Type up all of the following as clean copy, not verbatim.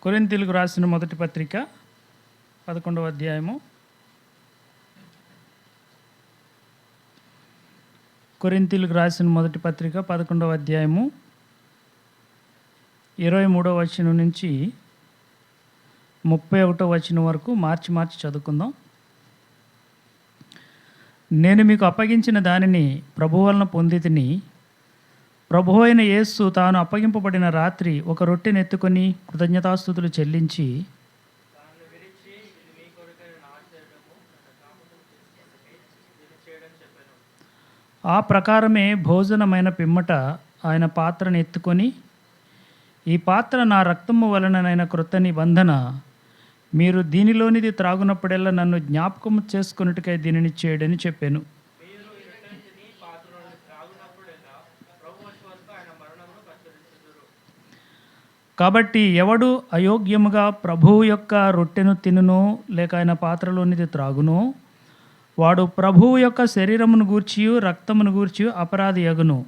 కొరింథీయులకు రాసిన మొదటి పత్రిక 11వ అధ్యాయము. కొరింథీయులకు రాసిన మొదటి పత్రిక 11వ అధ్యాయము 23వ వచనం నుంచి 31వ వచనం వరకు మార్చి చదువుకుందాం. నేను మీకు అప్పగించిన దానిని ప్రభువు వలన పొందితిని. ప్రభువు అయిన యేసు తాను అప్పగింపబడిన రాత్రి ఒక రొట్టెను ఎత్తుకొని కృతజ్ఞతాస్తుతులు చెల్లించి, ఆ ప్రకారమే భోజనమైన పిమ్మట ఆయన పాత్రను ఎత్తుకొని, ఈ పాత్ర నా రక్తము వలననైన క్రొత్త నిబంధన, మీరు దీనిలోనిది త్రాగునప్పుడల్లా నన్ను జ్ఞాపకం చేసుకొనుటకై దీనిని చేయడని చెప్పాను. కాబట్టి ఎవడు అయోగ్యముగా ప్రభువు యొక్క రొట్టెను తినునో లేక ఆయన పాత్రలోనిది త్రాగునో వాడు ప్రభువు యొక్క శరీరమును గూర్చి రక్తమును గూర్చి అపరాధి యగును.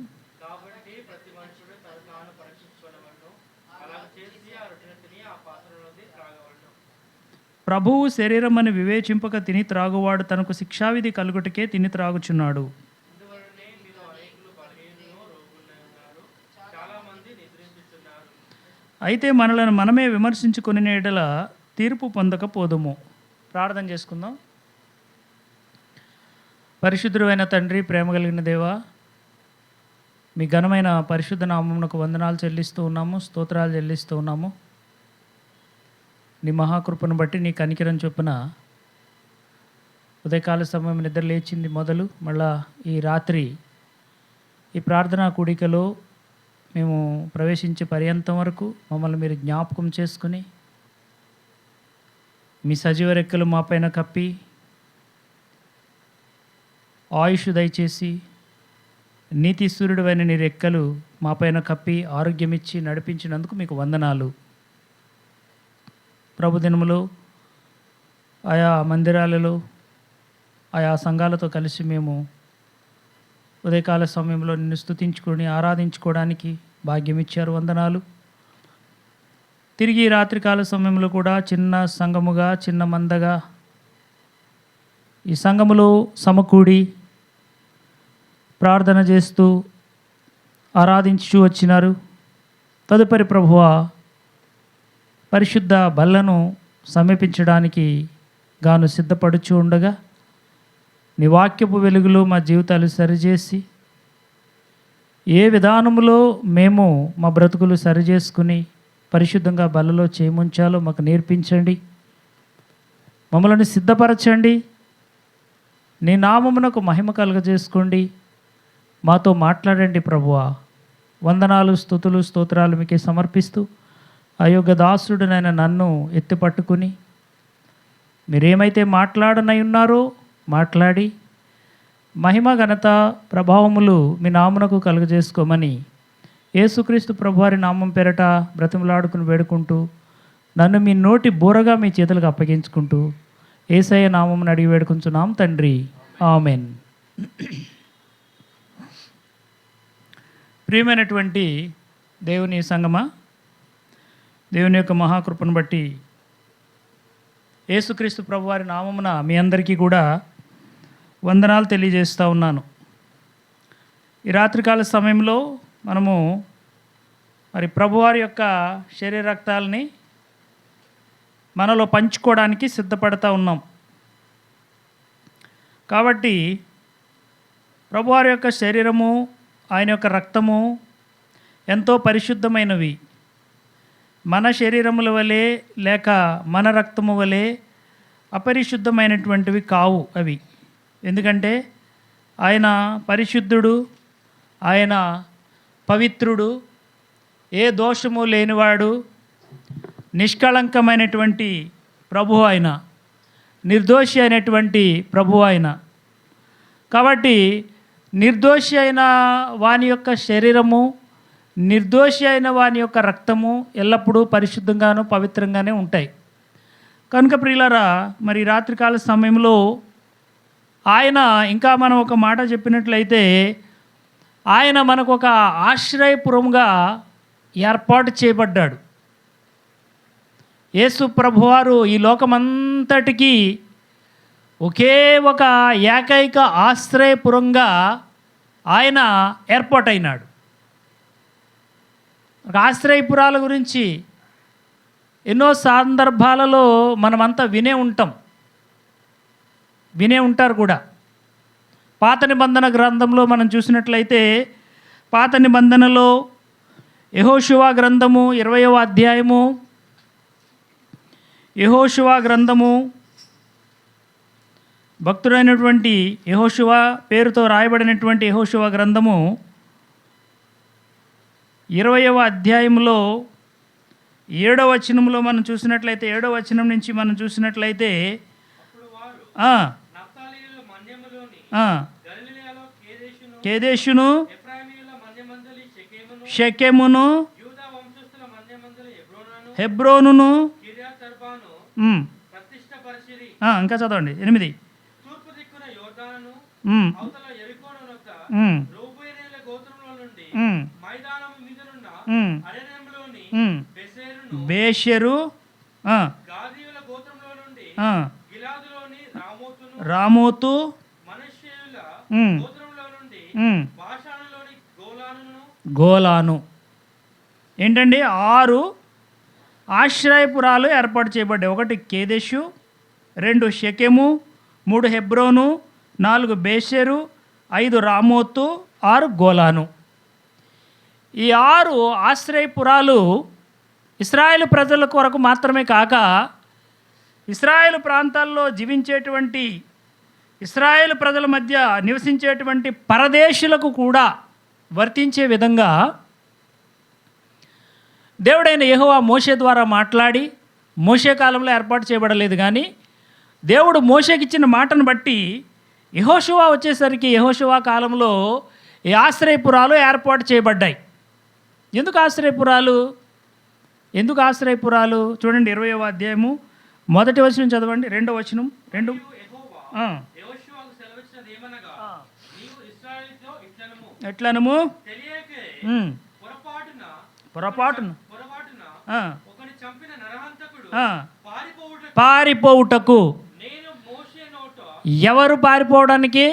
ప్రభువు శరీరమని వివేచింపక తిని త్రాగువాడు తనకు శిక్షావిధి కలుగుటకే తిని త్రాగుచున్నాడు. అయితే మనలను మనమే విమర్శించుకునే ఎడల తీర్పు పొందకపోదుము. ప్రార్థన చేసుకుందాం. పరిశుద్ధుడైన తండ్రి, ప్రేమ కలిగిన దేవా, మీ ఘనమైన పరిశుద్ధ నామమునకు వందనాలు చెల్లిస్తూ ఉన్నాము, స్తోత్రాలు చెల్లిస్తూ ఉన్నాము. నీ మహాకృపను బట్టి, నీ కనికరం చొప్పున ఉదయకాల సమయం నిద్ర లేచింది మొదలు మళ్ళా ఈ రాత్రి ఈ ప్రార్థనా కూడికలో మేము ప్రవేశించే పర్యంతం వరకు మమ్మల్ని మీరు జ్ఞాపకం చేసుకుని మీ సజీవ రెక్కలు మా పైన కప్పి ఆయుష్ దయచేసి, నీతి సూర్యుడైన నీ రెక్కలు మా పైన కప్పి ఆరోగ్యం ఇచ్చి నడిపించినందుకు మీకు వందనాలు. ప్రభు దినములో ఆయా మందిరాలలో ఆయా సంఘాలతో కలిసి మేము ఉదయకాల సమయంలో నిన్ను స్తుతించుకొని ఆరాధించుకోవడానికి భాగ్యం ఇచ్చారు, వందనాలు. తిరిగి రాత్రికాల సమయంలో కూడా చిన్న సంఘముగా, చిన్న మందగా ఈ సంఘములో సమకూడి ప్రార్థన చేస్తూ ఆరాధించు వచ్చినారు. తదుపరి ప్రభువా, పరిశుద్ధ బల్లను సమీపించడానికి గాను సిద్ధపడుచు ఉండగా నీ వాక్యపు వెలుగులో మా జీవితాలు సరిచేసి, ఏ విధానములో మేము మా బ్రతుకులు సరిచేసుకుని పరిశుద్ధంగా బల్లలో చేయముంచాలో మాకు నేర్పించండి. మమ్మల్ని సిద్ధపరచండి. నీ నామమునకు మహిమ కలుగజేసుకోండి. మాతో మాట్లాడండి ప్రభువా. వందనాలు, స్తుతులు, స్తోత్రాలు మీకే సమర్పిస్తూ అయోగ్య దాసుడునైన నన్ను ఎత్తి పట్టుకుని మీరేమైతే మాట్లాడనై ఉన్నారో మాట్లాడి మహిమ, ఘనత, ప్రభావములు మీ నామునకు కలుగజేసుకోమని యేసుక్రీస్తు ప్రభువారి నామం పేరట బ్రతిమలాడుకుని వేడుకుంటూ నన్ను మీ నోటి బూరగా మీ చేతులకు అప్పగించుకుంటూ యేసయ్య నామమును అడిగి వేడుకుంటున్నాం తండ్రి, ఆమెన్. ప్రియమైనటువంటి దేవుని సంగమా, దేవుని యొక్క మహాకృపను బట్టి యేసుక్రీస్తు ప్రభువారి నామమున మీ అందరికీ కూడా వందనాలు తెలియజేస్తూ ఉన్నాను. ఈ రాత్రికాల సమయంలో మనము మరి ప్రభువారి యొక్క శరీర రక్తాలని మనలో పంచుకోవడానికి సిద్ధపడతా ఉన్నాం. కాబట్టి ప్రభువారి యొక్క శరీరము, ఆయన యొక్క రక్తము ఎంతో పరిశుద్ధమైనవి. మన శరీరముల వలె లేక మన రక్తము వలె అపరిశుద్ధమైనటువంటివి కావు అవి. ఎందుకంటే ఆయన పరిశుద్ధుడు, ఆయన పవిత్రుడు, ఏ దోషము లేనివాడు, నిష్కళంకమైనటువంటి ప్రభు ఆయన, నిర్దోషి అయినటువంటి ప్రభు ఆయన. కాబట్టి నిర్దోషి అయిన వాని యొక్క శరీరము, నిర్దోషి అయిన వాని యొక్క రక్తము ఎల్లప్పుడూ పరిశుద్ధంగాను పవిత్రంగానే ఉంటాయి. కనుక ప్రియులారా, మరి రాత్రికాల సమయంలో ఆయన, ఇంకా మనం ఒక మాట చెప్పినట్లయితే, ఆయన మనకు ఒక ఆశ్రయపురంగా ఏర్పాటు చేయబడ్డాడు. యేసు ప్రభువారు ఈ లోకమంతటికీ ఒకే ఒక ఏకైక ఆశ్రయపురంగా ఆయన ఏర్పాటైనాడు. ఆశ్రయపురాల గురించి ఎన్నో సందర్భాలలో మనమంతా వినే ఉంటారు కూడా. పాత నిబంధన గ్రంథంలో మనం చూసినట్లయితే పాత నిబంధనలో యెహోషువ గ్రంథము 20వ అధ్యాయము, యెహోషువ గ్రంథము భక్తుడైనటువంటి యెహోషువ పేరుతో రాయబడినటువంటి యెహోషువ గ్రంథము 20వ అధ్యాయంలో 7వ వచనంలో మనం చూసినట్లయితే 7వ వచనం నుంచి మనం చూసినట్లయితే కేదేషును, షెకెమును, హెబ్రోనును, ఇంకా చదవండి 8. బేషెరు, రామోతు, గోలాను. ఏంటండి 6 ఆశ్రయపురాలు ఏర్పాటు చేయబడ్డాయి. 1 కేదెషు, 2 షెకెము, 3 హెబ్రోను, 4 బేషెరు, 5 రామోతు, 6 గోలాను. ఈ 6 ఆశ్రయపురాలు ఇశ్రాయేలు ప్రజల కొరకు మాత్రమే కాక ఇశ్రాయేలు ప్రాంతాల్లో జీవించేటువంటి ఇశ్రాయేలు ప్రజల మధ్య నివసించేటువంటి పరదేశులకు కూడా వర్తించే విధంగా దేవుడైన యెహోవా మోషే ద్వారా మాట్లాడి, మోషే కాలంలో ఏర్పాటు చేయబడలేదు కానీ దేవుడు మోషేకి ఇచ్చిన మాటను బట్టి యెహోషువ వచ్చేసరికి యెహోషువ కాలంలో ఈ ఆశ్రయపురాలు ఏర్పాటు చేయబడ్డాయి. ఎందుకు ఆశ్రయపురాలు? చూడండి 20వ అధ్యాయము 1వ వచనం చదవండి, 2వ వచనం. ఎట్లనము పొరపాటున పారిపోవుటకు. ఎవరు పారిపోవడానికి?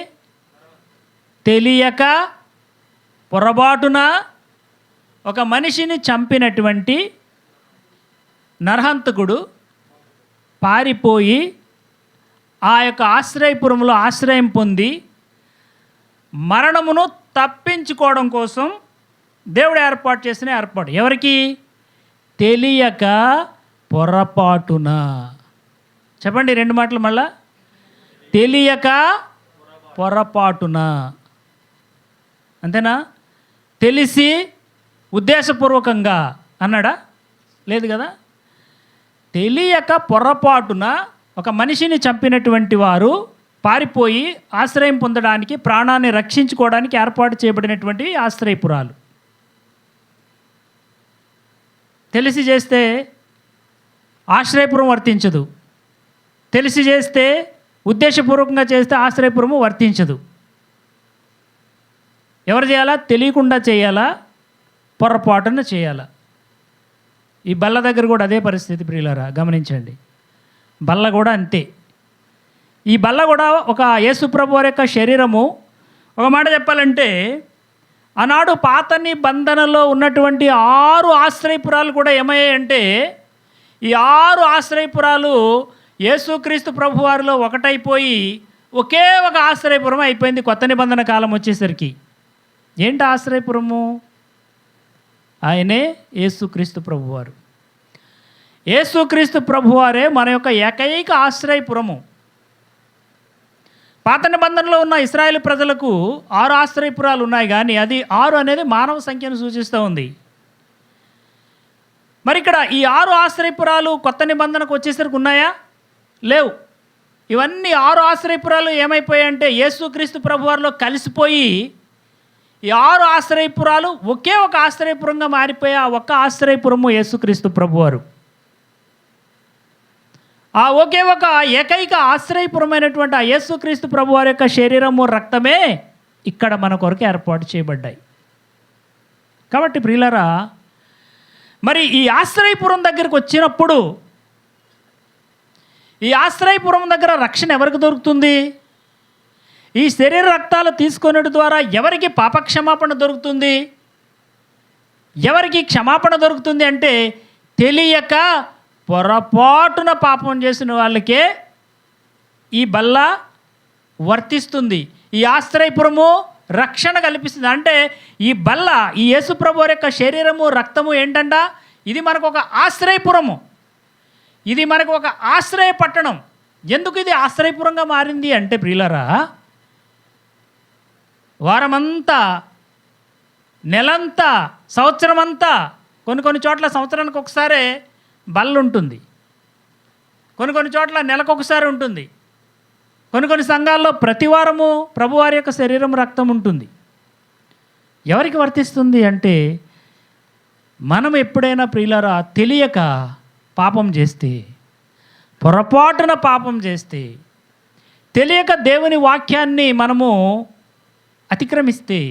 తెలియక పొరపాటున ఒక మనిషిని చంపినటువంటి నరహంతకుడు పారిపోయి ఆ యొక్క ఆశ్రయపురంలో ఆశ్రయం పొంది మరణమును తప్పించుకోవడం కోసం దేవుడు ఏర్పాటు చేసిన ఏర్పాటు. ఎవరికి? తెలియక పొరపాటున. చెప్పండి 2 మాటలు మళ్ళా. తెలియక పొరపాటున. అంతేనా? తెలిసి ఉద్దేశపూర్వకంగా అన్నాడా? లేదు కదా. తెలియక పొరపాటున ఒక మనిషిని చంపినటువంటి వారు పారిపోయి ఆశ్రయం పొందడానికి, ప్రాణాన్ని రక్షించుకోవడానికి ఏర్పాటు చేయబడినటువంటి ఆశ్రయపురాలు. తెలిసి చేస్తే ఆశ్రయపురం వర్తించదు. తెలిసి చేస్తే, ఉద్దేశపూర్వకంగా చేస్తే ఆశ్రయపురము వర్తించదు. ఎవరు చేయాలా? తెలియకుండా చేయాలా, పొరపాటున చేయాలా. ఈ బల్ల దగ్గర కూడా అదే పరిస్థితి ప్రియులారా, గమనించండి. బల్ల కూడా అంతే. ఈ బల్ల కూడా ఒక యేసుప్రభు వారి యొక్క శరీరము. ఒక మాట చెప్పాలంటే ఆనాడు పాత నిబంధనలో ఉన్నటువంటి 6 ఆశ్రయపురాలు కూడా ఏమయ్యాయంటే, ఈ 6 ఆశ్రయపురాలు యేసుక్రీస్తు ప్రభువారిలో ఒకటైపోయి ఒకే ఒక ఆశ్రయపురం అయిపోయింది కొత్త నిబంధన కాలం వచ్చేసరికి. ఏంటి ఆశ్రయపురము? ఆయనే యేసుక్రీస్తు ప్రభువారు. యేసుక్రీస్తు ప్రభువారే మన యొక్క ఏకైక ఆశ్రయపురము. పాత నిబంధనలో ఉన్న ఇశ్రాయేలు ప్రజలకు 6 ఆశ్రయపురాలు ఉన్నాయి, కానీ అది 6 అనేది మానవ సంఖ్యను సూచిస్తూ ఉంది. మరి ఇక్కడ ఈ 6 ఆశ్రయపురాలు కొత్త నిబంధనకు వచ్చేసరికి ఉన్నాయా? లేవు. ఇవన్నీ 6 ఆశ్రయపురాలు ఏమైపోయాయంటే యేసుక్రీస్తు ప్రభువారిలో కలిసిపోయి ఈ 6 ఆశ్రయపురాలు ఒకే ఒక ఆశ్రయపురంగా మారిపోయి ఆ ఒక్క ఆశ్రయపురము యేసుక్రీస్తు ప్రభువారు. ఆ ఒకే ఒక ఏకైక ఆశ్రయపురమైనటువంటి ఆ యేసుక్రీస్తు ప్రభువారి యొక్క శరీరము, రక్తమే ఇక్కడ మన కొరకు ఏర్పాటు చేయబడ్డాయి. కాబట్టి ప్రియులారా, మరి ఈ ఆశ్రయపురం దగ్గరికి వచ్చినప్పుడు ఈ ఆశ్రయపురం దగ్గర రక్షణ ఎవరికి దొరుకుతుంది? ఈ శరీర రక్తాలు తీసుకొనడం ద్వారా ఎవరికి పాపక్షమాపణ దొరుకుతుంది? ఎవరికి క్షమాపణ దొరుకుతుంది అంటే తెలియక పొరపాటున పాపం చేసిన వాళ్ళకే ఈ బల్ల వర్తిస్తుంది. ఈ ఆశ్రయపురము రక్షణ కల్పిస్తుంది. అంటే ఈ బల్ల, ఈ యేసుప్రభు వారి యొక్క శరీరము రక్తము ఏంటంట, ఇది మనకు ఒక ఆశ్రయపురము, ఇది మనకు ఒక ఆశ్రయ పట్టణం. ఎందుకు ఇది ఆశ్రయపురంగా మారింది అంటే ప్రియులారా, వారమంతా, నెలంతా, సంవత్సరం అంతా, కొన్ని చోట్ల సంవత్సరానికి ఒకసారి బల్ల ఉంటుంది, కొన్ని చోట్ల నెలకొకసారి ఉంటుంది, కొన్ని సంఘాల్లో ప్రతి వారము ప్రభువారి యొక్క శరీరం రక్తం ఉంటుంది. ఎవరికి వర్తిస్తుంది అంటే మనం ఎప్పుడైనా ప్రియులారా తెలియక పాపం చేస్తే, పొరపాటున పాపం చేస్తే, తెలియక దేవుని వాక్యాన్ని మనము అతిక్రమిస్తే,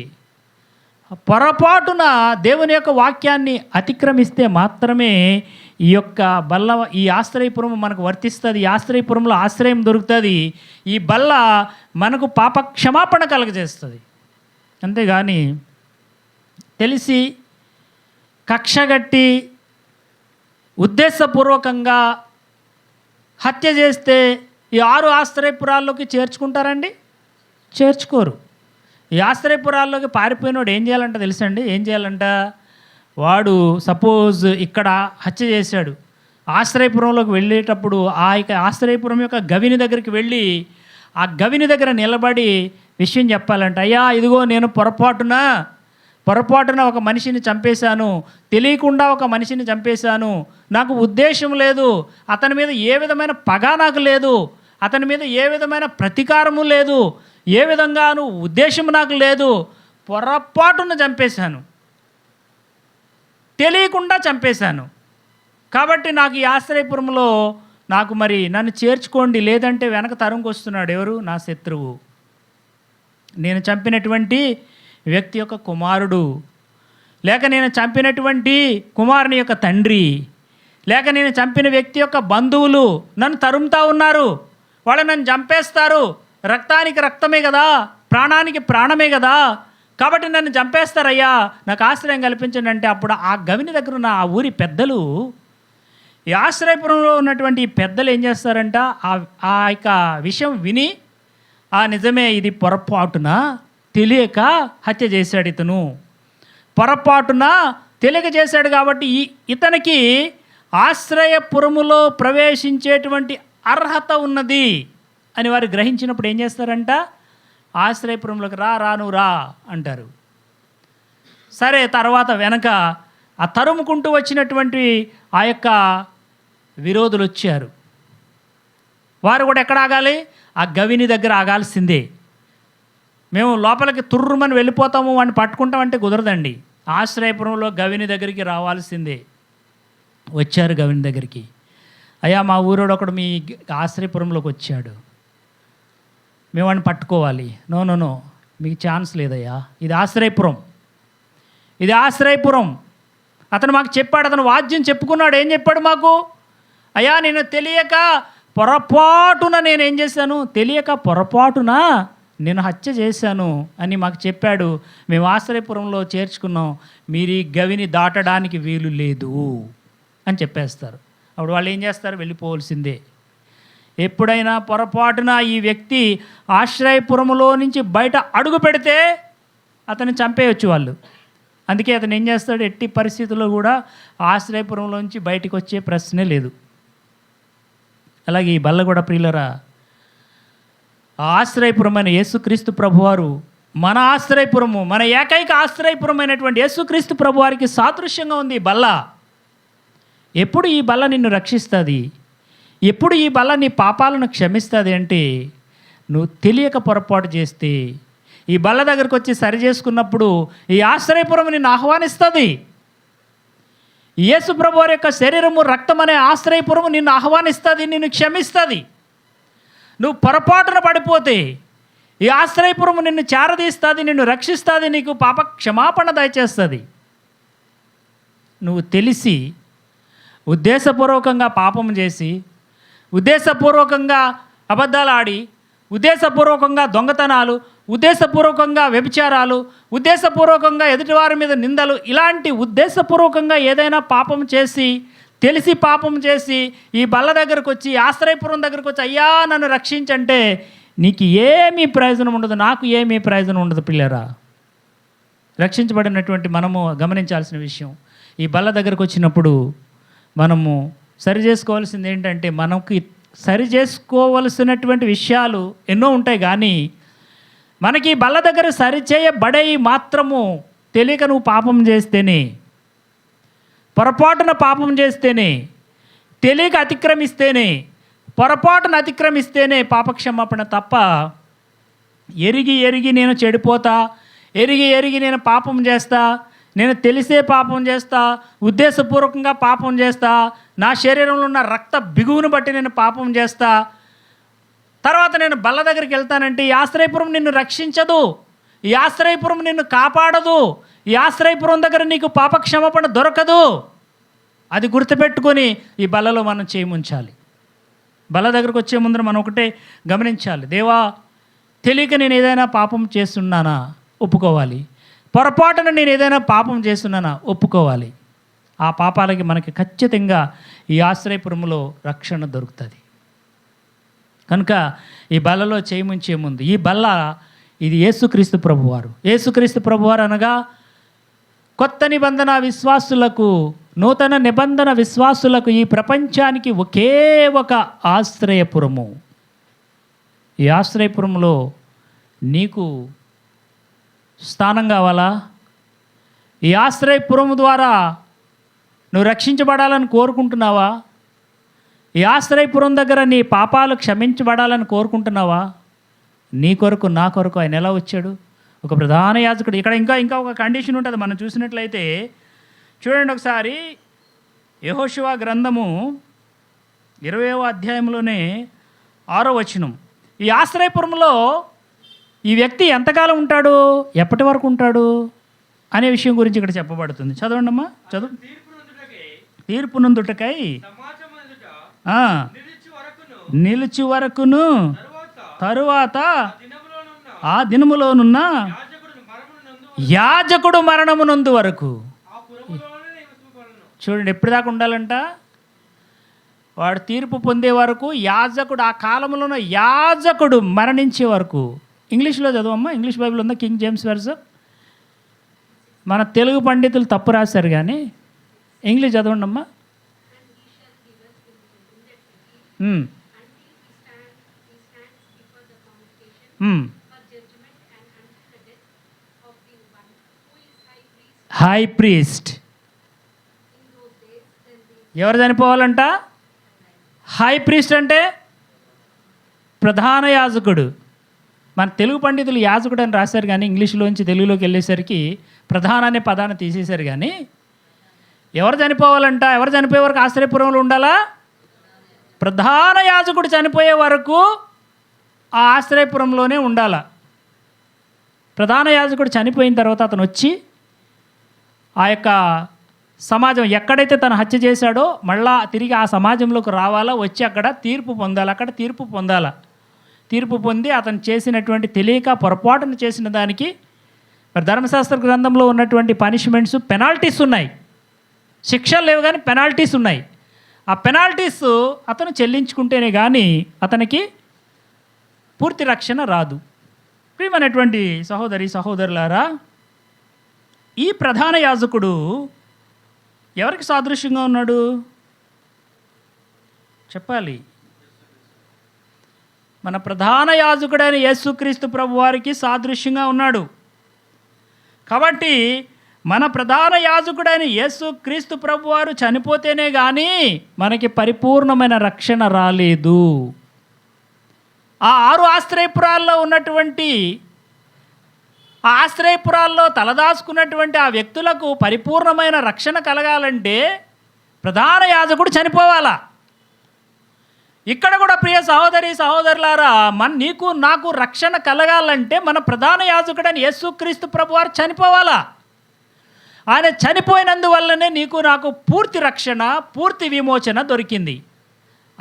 పొరపాటున దేవుని యొక్క వాక్యాన్ని అతిక్రమిస్తే మాత్రమే ఈ యొక్క బల్ల, ఈ ఆశ్రయపురం మనకు వర్తిస్తుంది. ఈ ఆశ్రయపురంలో ఆశ్రయం దొరుకుతుంది. ఈ బల్ల మనకు పాప క్షమాపణ కలుగజేస్తుంది. అంతేగాని తెలిసి కక్షగట్టి ఉద్దేశపూర్వకంగా హత్య చేస్తే ఈ 6 ఆశ్రయపురాల్లోకి చేర్చుకుంటారండి? చేర్చుకోరు. ఈ ఆశ్రయపురాల్లోకి పారిపోయినోడు ఏం చేయాలంట తెలుసండి? ఏం చేయాలంట, వాడు సపోజ్ ఇక్కడ హత్య చేశాడు, ఆశ్రయపురంలోకి వెళ్ళేటప్పుడు ఆ యొక్క ఆశ్రయపురం యొక్క గవిని దగ్గరికి వెళ్ళి ఆ గవిని దగ్గర నిలబడి విషయం చెప్పాలంట. అయ్యా, ఇదిగో నేను పొరపాటున ఒక మనిషిని చంపేశాను, తెలియకుండా ఒక మనిషిని చంపేశాను, నాకు ఉద్దేశం లేదు, అతని మీద ఏ విధమైన పగ నాకు లేదు, అతని మీద ఏ విధమైన ప్రతీకారము లేదు, ఏ విధంగాను ఉద్దేశం నాకు లేదు, పొరపాటున చంపేశాను, తెలియకుండా చంపేశాను, కాబట్టి నాకు ఈ ఆశ్రయపురంలో నాకు మరి నన్ను చేర్చుకోండి, లేదంటే వెనక తరంకి వస్తున్నాడు ఎవరు, నా శత్రువు, నేను చంపినటువంటి వ్యక్తి యొక్క కుమారుడు, లేక నేను చంపినటువంటి కుమారుని యొక్క తండ్రి, లేక నేను చంపిన వ్యక్తి యొక్క బంధువులు నన్ను తరుముతా ఉన్నారు, వాళ్ళు నన్ను చంపేస్తారు, రక్తానికి రక్తమే కదా, ప్రాణానికి ప్రాణమే కదా, కాబట్టి నన్ను చంపేస్తారయ్యా, నాకు ఆశ్రయం కల్పించండి అంటే అప్పుడు ఆ గవిని దగ్గర ఉన్న ఆ ఊరి పెద్దలు, ఈ ఆశ్రయపురంలో ఉన్నటువంటి ఈ పెద్దలు ఏం చేస్తారంట, ఆ యొక్క విషయం విని నిజమే, ఇది పొరపాటున తెలియక హత్య చేశాడు, ఇతను పొరపాటున తెలియక చేశాడు, కాబట్టి ఇతనికి ఆశ్రయపురములో ప్రవేశించేటువంటి అర్హత ఉన్నది అని వారు గ్రహించినప్పుడు ఏం చేస్తారంట, ఆశ్రయపురంలోకి నువ్వు రా అంటారు. సరే, తర్వాత వెనక ఆ తరుముకుంటూ వచ్చినటువంటి ఆ యొక్క విరోధులు వచ్చారు. వారు కూడా ఎక్కడ ఆగాలి, ఆ గవిని దగ్గర ఆగాల్సిందే. మేము లోపలికి తుర్రుమని వెళ్ళిపోతాము, వాడిని పట్టుకుంటామంటే కుదరదండి, ఆశ్రయపురంలో గవిని దగ్గరికి రావాల్సిందే. వచ్చారు గవిని దగ్గరికి. అయ్యా, మా ఊరోడు ఒకడు మీ ఆశ్రయపురంలోకి వచ్చాడు, మేము వాడిని పట్టుకోవాలి. నో, మీకు ఛాన్స్ లేదయ్యా, ఇది ఆశ్రయపురం, అతను మాకు చెప్పాడు, అతను వాద్యం చెప్పుకున్నాడు. ఏం చెప్పాడు మాకు, అయ్యా నేను తెలియక పొరపాటున నేనేం చేశాను, పొరపాటున నేను హత్య చేశాను అని మాకు చెప్పాడు, మేము ఆశ్రయపురంలో చేర్చుకున్నాం, మీరు ఈ గవిని దాటడానికి వీలు లేదు అని చెప్పేస్తారు. అప్పుడు వాళ్ళు ఏం చేస్తారు, వెళ్ళిపోవలసిందే. ఎప్పుడైనా పొరపాటున ఈ వ్యక్తి ఆశ్రయపురంలో నుంచి బయట అడుగు పెడితే అతన్ని చంపేయచ్చు వాళ్ళు. అందుకే అతను ఏం చేస్తాడు, ఎట్టి పరిస్థితుల్లో కూడా ఆశ్రయపురంలోంచి బయటికి వచ్చే ప్రశ్నే లేదు. అలాగే ఈ బల్ల కూడా ప్రియులరా, ఆశ్రయపురమైన యేసుక్రీస్తు ప్రభువారు మన ఆశ్రయపురము, మన ఏకైక ఆశ్రయపురమైనటువంటి యేసుక్రీస్తు ప్రభువారికి సాదృశ్యంగా ఉంది ఈ బల్ల. ఎప్పుడు ఈ బల్ల నిన్ను రక్షిస్తుంది, ఎప్పుడు ఈ బల్ల నీ పాపాలను క్షమిస్తుంది అంటే నువ్వు తెలియక పొరపాటు చేస్తే ఈ బల్ల దగ్గరకు వచ్చి సరి చేసుకున్నప్పుడు ఈ ఆశ్రయపురం నిన్ను ఆహ్వానిస్తుంది. యేసు ప్రభువారి యొక్క శరీరము రక్తం అనే ఆశ్రయపురము నిన్ను ఆహ్వానిస్తుంది, నిన్ను క్షమిస్తుంది. నువ్వు పొరపాటున పడిపోతే ఈ ఆశ్రయపురము నిన్ను చేరదీస్తుంది, నిన్ను రక్షిస్తుంది, నీకు పాప క్షమాపణ దయచేస్తుంది. నువ్వు తెలిసి ఉద్దేశపూర్వకంగా పాపం చేసి ఉద్దేశపూర్వకంగా అబద్ధాలు ఆడి, ఉద్దేశపూర్వకంగా దొంగతనాలు, ఉద్దేశపూర్వకంగా వ్యభిచారాలు, ఉద్దేశపూర్వకంగా ఎదుటివారి మీద నిందలు, ఇలాంటి ఉద్దేశపూర్వకంగా ఏదైనా పాపం చేసి, తెలిసి పాపం చేసి ఈ బల్ల దగ్గరకు వచ్చి, ఆశ్రయపురం దగ్గరకు వచ్చి అయ్యా నన్ను రక్షించంటే నీకు ఏమీ ప్రయోజనం ఉండదు, నాకు ఏమీ ప్రయోజనం ఉండదు పిల్లరా. రక్షించబడినటువంటి మనము గమనించాల్సిన విషయం, ఈ బల్ల దగ్గరకు వచ్చినప్పుడు మనము సరి చేసుకోవాల్సింది ఏంటంటే, మనకి సరి చేసుకోవలసినటువంటి విషయాలు ఎన్నో ఉంటాయి, కానీ మనకి బల్ల దగ్గర సరిచేయబడేవి మాత్రము తెలియక నువ్వు పాపం చేస్తేనే, పొరపాటున పాపం చేస్తేనే, తెలియక అతిక్రమిస్తేనే, పొరపాటున అతిక్రమిస్తేనే పాపక్షమాపణ తప్ప ఎరిగి ఎరిగి నేను చెడిపోతా, ఎరిగి ఎరిగి నేను పాపం చేస్తా, నేను తెలిసే పాపం చేస్తా, ఉద్దేశపూర్వకంగా పాపం చేస్తా, నా శరీరంలో ఉన్న రక్త బిగువును బట్టి నేను పాపం చేస్తా, తర్వాత నేను బల్ల దగ్గరికి వెళ్తానంటే ఈ ఆశ్రయపురం నిన్ను రక్షించదు, ఈ ఆశ్రయపురం నిన్ను కాపాడదు, ఈ ఆశ్రయపురం దగ్గర నీకు పాపక్షమాపణ దొరకదు. అది గుర్తుపెట్టుకొని ఈ బల్లలో మనం చేయముంచాలి. బల్ల దగ్గరకు వచ్చే ముందర మనం ఒకటే గమనించాలి, దేవా తెలియక నేను ఏదైనా పాపం చేస్తున్నానా ఒప్పుకోవాలి, పొరపాటున నేను ఏదైనా పాపం చేస్తున్నానా ఒప్పుకోవాలి. ఆ పాపాలకి మనకి ఖచ్చితంగా ఈ ఆశ్రయపురంలో రక్షణ దొరుకుతుంది. కనుక ఈ బల్లలో చేయముంచే ముందు, ఈ బల్ల ఇది యేసుక్రీస్తు ప్రభువారు. యేసుక్రీస్తు ప్రభువారు అనగా కొత్త నిబంధన విశ్వాసులకు, నూతన నిబంధన విశ్వాసులకు ఈ ప్రపంచానికి ఒకే ఒక ఆశ్రయపురము. ఈ ఆశ్రయపురంలో నీకు స్థానం కావాలా? ఈ ఆశ్రయపురం ద్వారా నువ్వు రక్షించబడాలని కోరుకుంటున్నావా? ఈ ఆశ్రయపురం దగ్గర నీ పాపాలు క్షమించబడాలని కోరుకుంటున్నావా? నీ కొరకు నా కొరకు ఆయన ఎలా వచ్చాడు? ఒక ప్రధాన యాజకుడు. ఇక్కడ ఇంకా ఒక కండిషన్ ఉంటుంది. మనం చూసినట్లయితే చూడండి ఒకసారి, యెహోషువ గ్రంథము 20వ అధ్యాయంలోనే 6వ వచనం. ఈ ఆశ్రయపురంలో ఈ వ్యక్తి ఎంతకాలం ఉంటాడు, ఎప్పటి వరకు ఉంటాడు అనే విషయం గురించి ఇక్కడ చెప్పబడుతుంది. చదవండి అమ్మా, చదువు. తీర్పు నందుటకై నిలిచి వరకును తరువాత ఆ దినములోనున్న యాజకుడు మరణమునందు వరకు. చూడండి, ఎప్పటిదాకా ఉండాలంట? వాడు తీర్పు పొందే వరకు, యాజకుడు ఆ కాలంలోనూ యాజకుడు మరణించే వరకు. ఇంగ్లీష్లో చదవమ్మా, ఇంగ్లీష్ బైబిల్ ఉందా? King James version. మన తెలుగు పండితులు తప్పు రాశారు కానీ ఇంగ్లీష్ చదవండి అమ్మా. High priest. ఎవరు చనిపోవాలంట? హై ప్రీస్ట్ అంటే ప్రధాన యాజకుడు. మన తెలుగు పండితులు యాజకుడు అని రాశారు కానీ ఇంగ్లీష్లోంచి తెలుగులోకి వెళ్ళేసరికి ప్రధాన అనే పదాన్ని తీసేశారు. కానీ ఎవరు చనిపోవాలంట? ఎవరు చనిపోయే వరకు ఆశ్రయపురంలో ఉండాలా? ప్రధాన యాజకుడు చనిపోయే వరకు ఆ ఆశ్రయపురంలోనే ఉండాల. ప్రధాన యాజకుడు చనిపోయిన తర్వాత అతను వచ్చి ఆ యొక్క సమాజం ఎక్కడైతే తను హత్య చేశాడో మళ్ళా తిరిగి ఆ సమాజంలోకి రావాలా, వచ్చి అక్కడ తీర్పు పొందాలి. అక్కడ తీర్పు పొందాల. తీర్పు పొంది అతను చేసినటువంటి తెలియక పొరపాటును చేసిన దానికి మరి ధర్మశాస్త్ర గ్రంథంలో ఉన్నటువంటి పనిష్మెంట్స్, పెనాల్టీస్ ఉన్నాయి. శిక్షలు లేవు కానీ పెనాల్టీస్ ఉన్నాయి. ఆ పెనాల్టీస్ అతను చెల్లించుకుంటేనే కానీ అతనికి పూర్తి రక్షణ రాదు. ప్రియమైనటువంటి సహోదరి సహోదరులారా, ఈ ప్రధాన యాజకుడు ఎవరికి సాదృశ్యంగా ఉన్నాడు చెప్పాలి? మన ప్రధాన యాజకుడైన యేసుక్రీస్తు ప్రభు వారికి సాదృశ్యంగా ఉన్నాడు. కాబట్టి మన ప్రధాన యాజకుడైన యేసుక్రీస్తు ప్రభు వారు చనిపోతేనే కానీ మనకి పరిపూర్ణమైన రక్షణ రాలేదు. ఆ 6 ఆశ్రయపురాల్లో ఉన్నటువంటి ఆ ఆశ్రయపురాల్లో తలదాచుకున్నటువంటి ఆ వ్యక్తులకు పరిపూర్ణమైన రక్షణ కలగాలంటే ప్రధాన యాజకుడు చనిపోవాలా. ఇక్కడ కూడా ప్రియ సహోదరి సహోదరులారా, నీకు నాకు రక్షణ కలగాలంటే మన ప్రధాన యాజకుడైన యేసుక్రీస్తు ప్రభువారు చనిపోవాలా. ఆయన చనిపోయినందువల్లనే నీకు నాకు పూర్తి రక్షణ, పూర్తి విమోచన దొరికింది.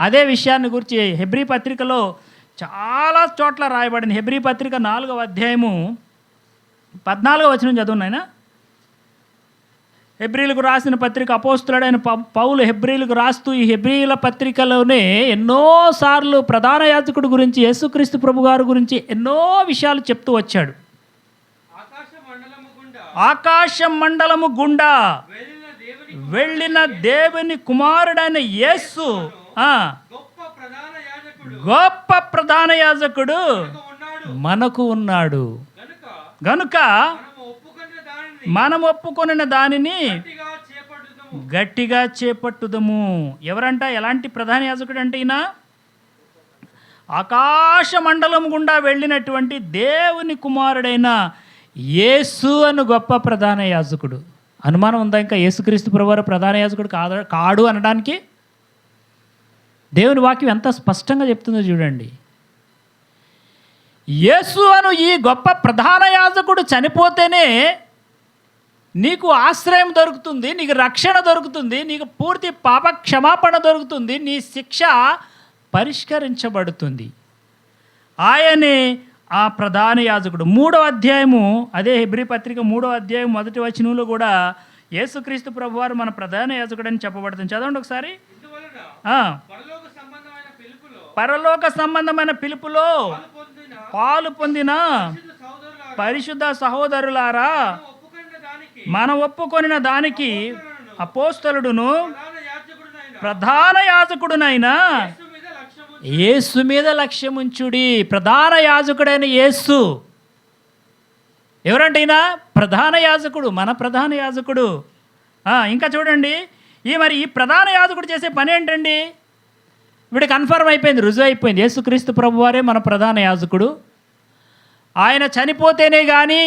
అదే విషయాన్ని గురించి హెబ్రీ పత్రికలో చాలా చోట్ల రాయబడింది. హెబ్రీ పత్రిక 4వ అధ్యాయము 14వ వచనం చదువునాయనా. హెబ్రీలకు రాసిన పత్రిక అపోస్తులుడైన పౌలు హెబ్రీలకు రాస్తూ ఈ హెబ్రీల పత్రికలోనే ఎన్నోసార్లు ప్రధాన యాజకుడి గురించి, యేసుక్రీస్తు ప్రభు గారి గురించి ఎన్నో విషయాలు చెప్తూ వచ్చాడు. ఆకాశ మండలము గుండా వెళ్ళిన దేవుని కుమారుడైన యేసు గొప్ప ప్రధాన యాజకుడు మనకు ఉన్నాడు గనుక మనం ఒప్పుకొనిన దానిని గట్టిగా చేపట్టుదము. ఎవరంట? ఎలాంటి ప్రధాన యాజకుడు అంటే ఈయన ఆకాశ మండలం గుండా వెళ్ళినటువంటి దేవుని కుమారుడైన యేసు అని గొప్ప ప్రధాన యాజకుడు. అనుమానం ఉందా ఇంకా యేసుక్రీస్తు ప్రభువారు ప్రధాన యాజకుడు కాడు అనడానికి? దేవుని వాక్యం ఎంత స్పష్టంగా చెప్తుందో చూడండి. యేసు అను ఈ గొప్ప ప్రధాన యాజకుడు చనిపోతేనే నీకు ఆశ్రయం దొరుకుతుంది, నీకు రక్షణ దొరుకుతుంది, నీకు పూర్తి పాప క్షమాపణ దొరుకుతుంది, నీ శిక్ష పరిష్కరించబడుతుంది. ఆయనే ఆ ప్రధాన యాజకుడు. 3వ అధ్యాయము, అదే హెబ్రీ పత్రిక 3వ అధ్యాయం 1వ వచనంలో కూడా యేసుక్రీస్తు ప్రభువారు మన ప్రధాన యాజకుడు అని చెప్పబడుతుంది. చదవండి ఒకసారి. పరలోక సంబంధమైన పిలుపులో పాలు పొందిన పరిశుద్ధ సహోదరులారా, మనం ఒప్పుకొనిన దానికి అపోస్తలుడును ప్రధాన యాజకుడునైనా యేసు మీద లక్ష్యముంచుడి. ప్రధాన యాజకుడైన యేసు ఎవరంటైనా ప్రధాన యాజకుడు, మన ప్రధాన యాజకుడు. ఇంకా చూడండి, ఈ ప్రధాన యాజకుడు చేసే పని ఏంటండి? వీడు కన్ఫర్మ్ అయిపోయింది, రుజువు అయిపోయింది. యేసుక్రీస్తు ప్రభువారే మన ప్రధాన యాజకుడు. ఆయన చనిపోతేనే కానీ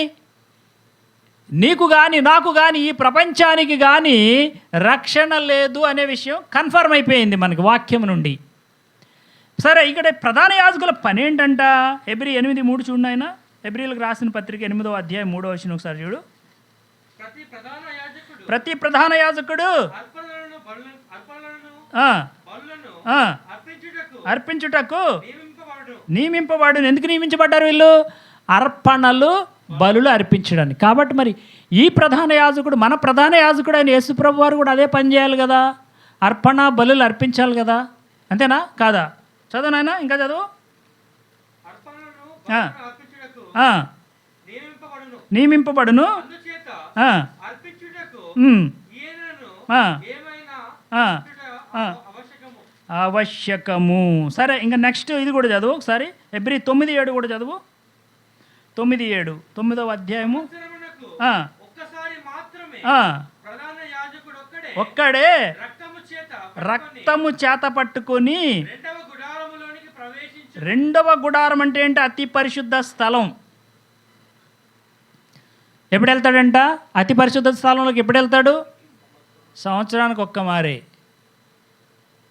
నీకు కానీ నాకు కానీ ఈ ప్రపంచానికి కానీ రక్షణ లేదు అనే విషయం కన్ఫర్మ్ అయిపోయింది మనకి వాక్యం నుండి. సరే, ఇక్కడ ప్రధాన యాజకుల పని ఏంటంట? హెబ్రీ 8:3 చూడండి. ఆయన హెబ్రీలకు రాసిన పత్రిక 8వ అధ్యాయం 3వ వచనం ఒకసారి చూడు. ప్రతి ప్రధాన యాజకుడు అర్పించుటకు నియమింపబడు. ఎందుకు నియమించబడ్డారు వీళ్ళు? అర్పణలు, బలులు అర్పించడానికి. కాబట్టి మరి ఈ ప్రధాన యాజకుడు, మన ప్రధాన యాజకుడు అయిన యేసుప్రభు వారు కూడా అదే పని చేయాలి కదా, అర్పణ బలులు అర్పించాలి కదా, అంతేనా కాదా? చదువు నాయన, ఇంకా చదువు. నియమింపబడును ఆవశ్యకము. సరే, ఇంకా నెక్స్ట్ ఇది కూడా చదువు ఒకసారి. హెబ్రీ 9:7 కూడా చదువు. 9:7 9వ అధ్యాయము. ఒక్కడే రక్తము చేత పట్టుకొని రెండవ గుడారం అంటే ఏంటి? అతి పరిశుద్ధ స్థలం. ఎప్పుడు వెళ్తాడంట? అతి పరిశుద్ధ స్థలంలోకి ఎప్పుడు వెళ్తాడు? సంవత్సరానికి ఒక్క మారే.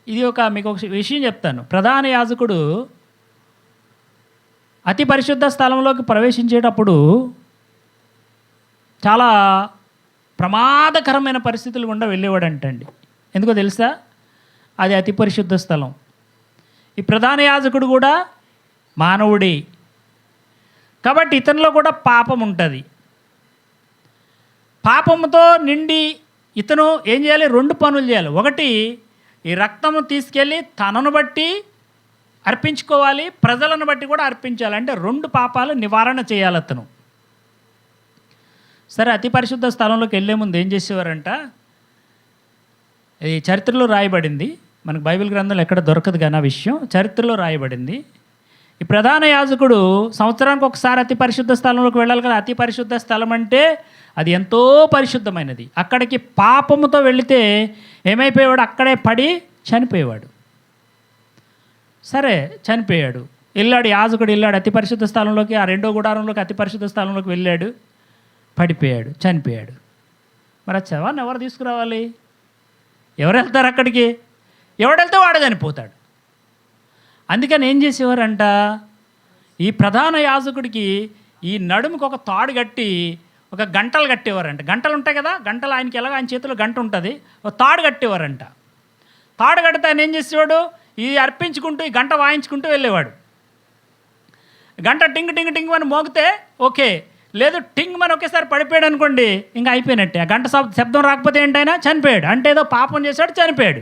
ఇది మీకు ఒక విషయం చెప్తాను. ప్రధాన యాజకుడు అతి పరిశుద్ధ స్థలంలోకి ప్రవేశించేటప్పుడు చాలా ప్రమాదకరమైన పరిస్థితులు గుండా వెళ్ళేవాడంటండి. ఎందుకో తెలుసా? అది అతి పరిశుద్ధ స్థలం. ఈ ప్రధాన యాజకుడు కూడా మానవుడే కాబట్టి ఇతనిలో కూడా పాపం ఉంటుంది. పాపంతో నిండి ఇతను ఏం చేయాలి? 2 పనులు చేయాలి. ఒకటి, ఈ రక్తము తీసుకెళ్ళి తనను బట్టి అర్పించుకోవాలి, ప్రజలను బట్టి కూడా అర్పించాలి. అంటే 2 పాపాలు నివారణ చేయాలి అతను. సరే, అతి పరిశుద్ధ స్థలంలోకి వెళ్ళే ముందు ఏం చేసేవారంట? ఇది చరిత్రలో రాయబడింది, మనకు బైబిల్ గ్రంథంలో ఎక్కడ దొరకదు కానీ ఆ విషయం చరిత్రలో రాయబడింది. ఈ ప్రధాన యాజకుడు సంవత్సరానికి ఒకసారి అతి పరిశుద్ధ స్థలంలోకి వెళ్ళాలి కదా. అతి పరిశుద్ధ స్థలం అంటే అది ఎంతో పరిశుద్ధమైనది. అక్కడికి పాపముతో వెళితే ఏమైపోయేవాడు? అక్కడే పడి చనిపోయేవాడు. సరే, చనిపోయాడు. వెళ్ళాడు, యాజకుడు వెళ్ళాడు అతి పరిశుద్ధ స్థలంలోకి, ఆ 2వ గుడారంలోకి, అతి పరిశుద్ధ స్థలంలోకి వెళ్ళాడు, పడిపోయాడు, చనిపోయాడు. మరి ఆ శవాన్ని ఎవరు తీసుకురావాలి? ఎవరు వెళ్తారు అక్కడికి? ఎవడెళ్తే వాడే చనిపోతాడు. అందుకని ఏం చేసేవారంట? ఈ ప్రధాన యాజకుడికి ఈ నడుముకి ఒక తాడు కట్టి ఒక గంటలు కట్టేవారంట. గంటలు ఉంటాయి కదా, గంటలు ఆయనకి ఎలాగ ఆయన చేతిలో గంట ఉంటుంది, ఒక తాడు కట్టేవారంట. తాడు కడితే ఆయన ఏం చేసేవాడు? ఇది అర్పించుకుంటూ ఈ గంట వాయించుకుంటూ వెళ్ళేవాడు. గంట టింగ్ టింగ్ టింగ్ అని మోగితే ఓకే, లేదు టింగ్ మన ఒకేసారి పడిపోయాడు అనుకోండి, ఇంకా అయిపోయినట్టే. ఆ గంట శబ్దం రాకపోతే ఏంటైనా చనిపోయాడు, అంటే ఏదో పాపం చేశాడు, చనిపోయాడు.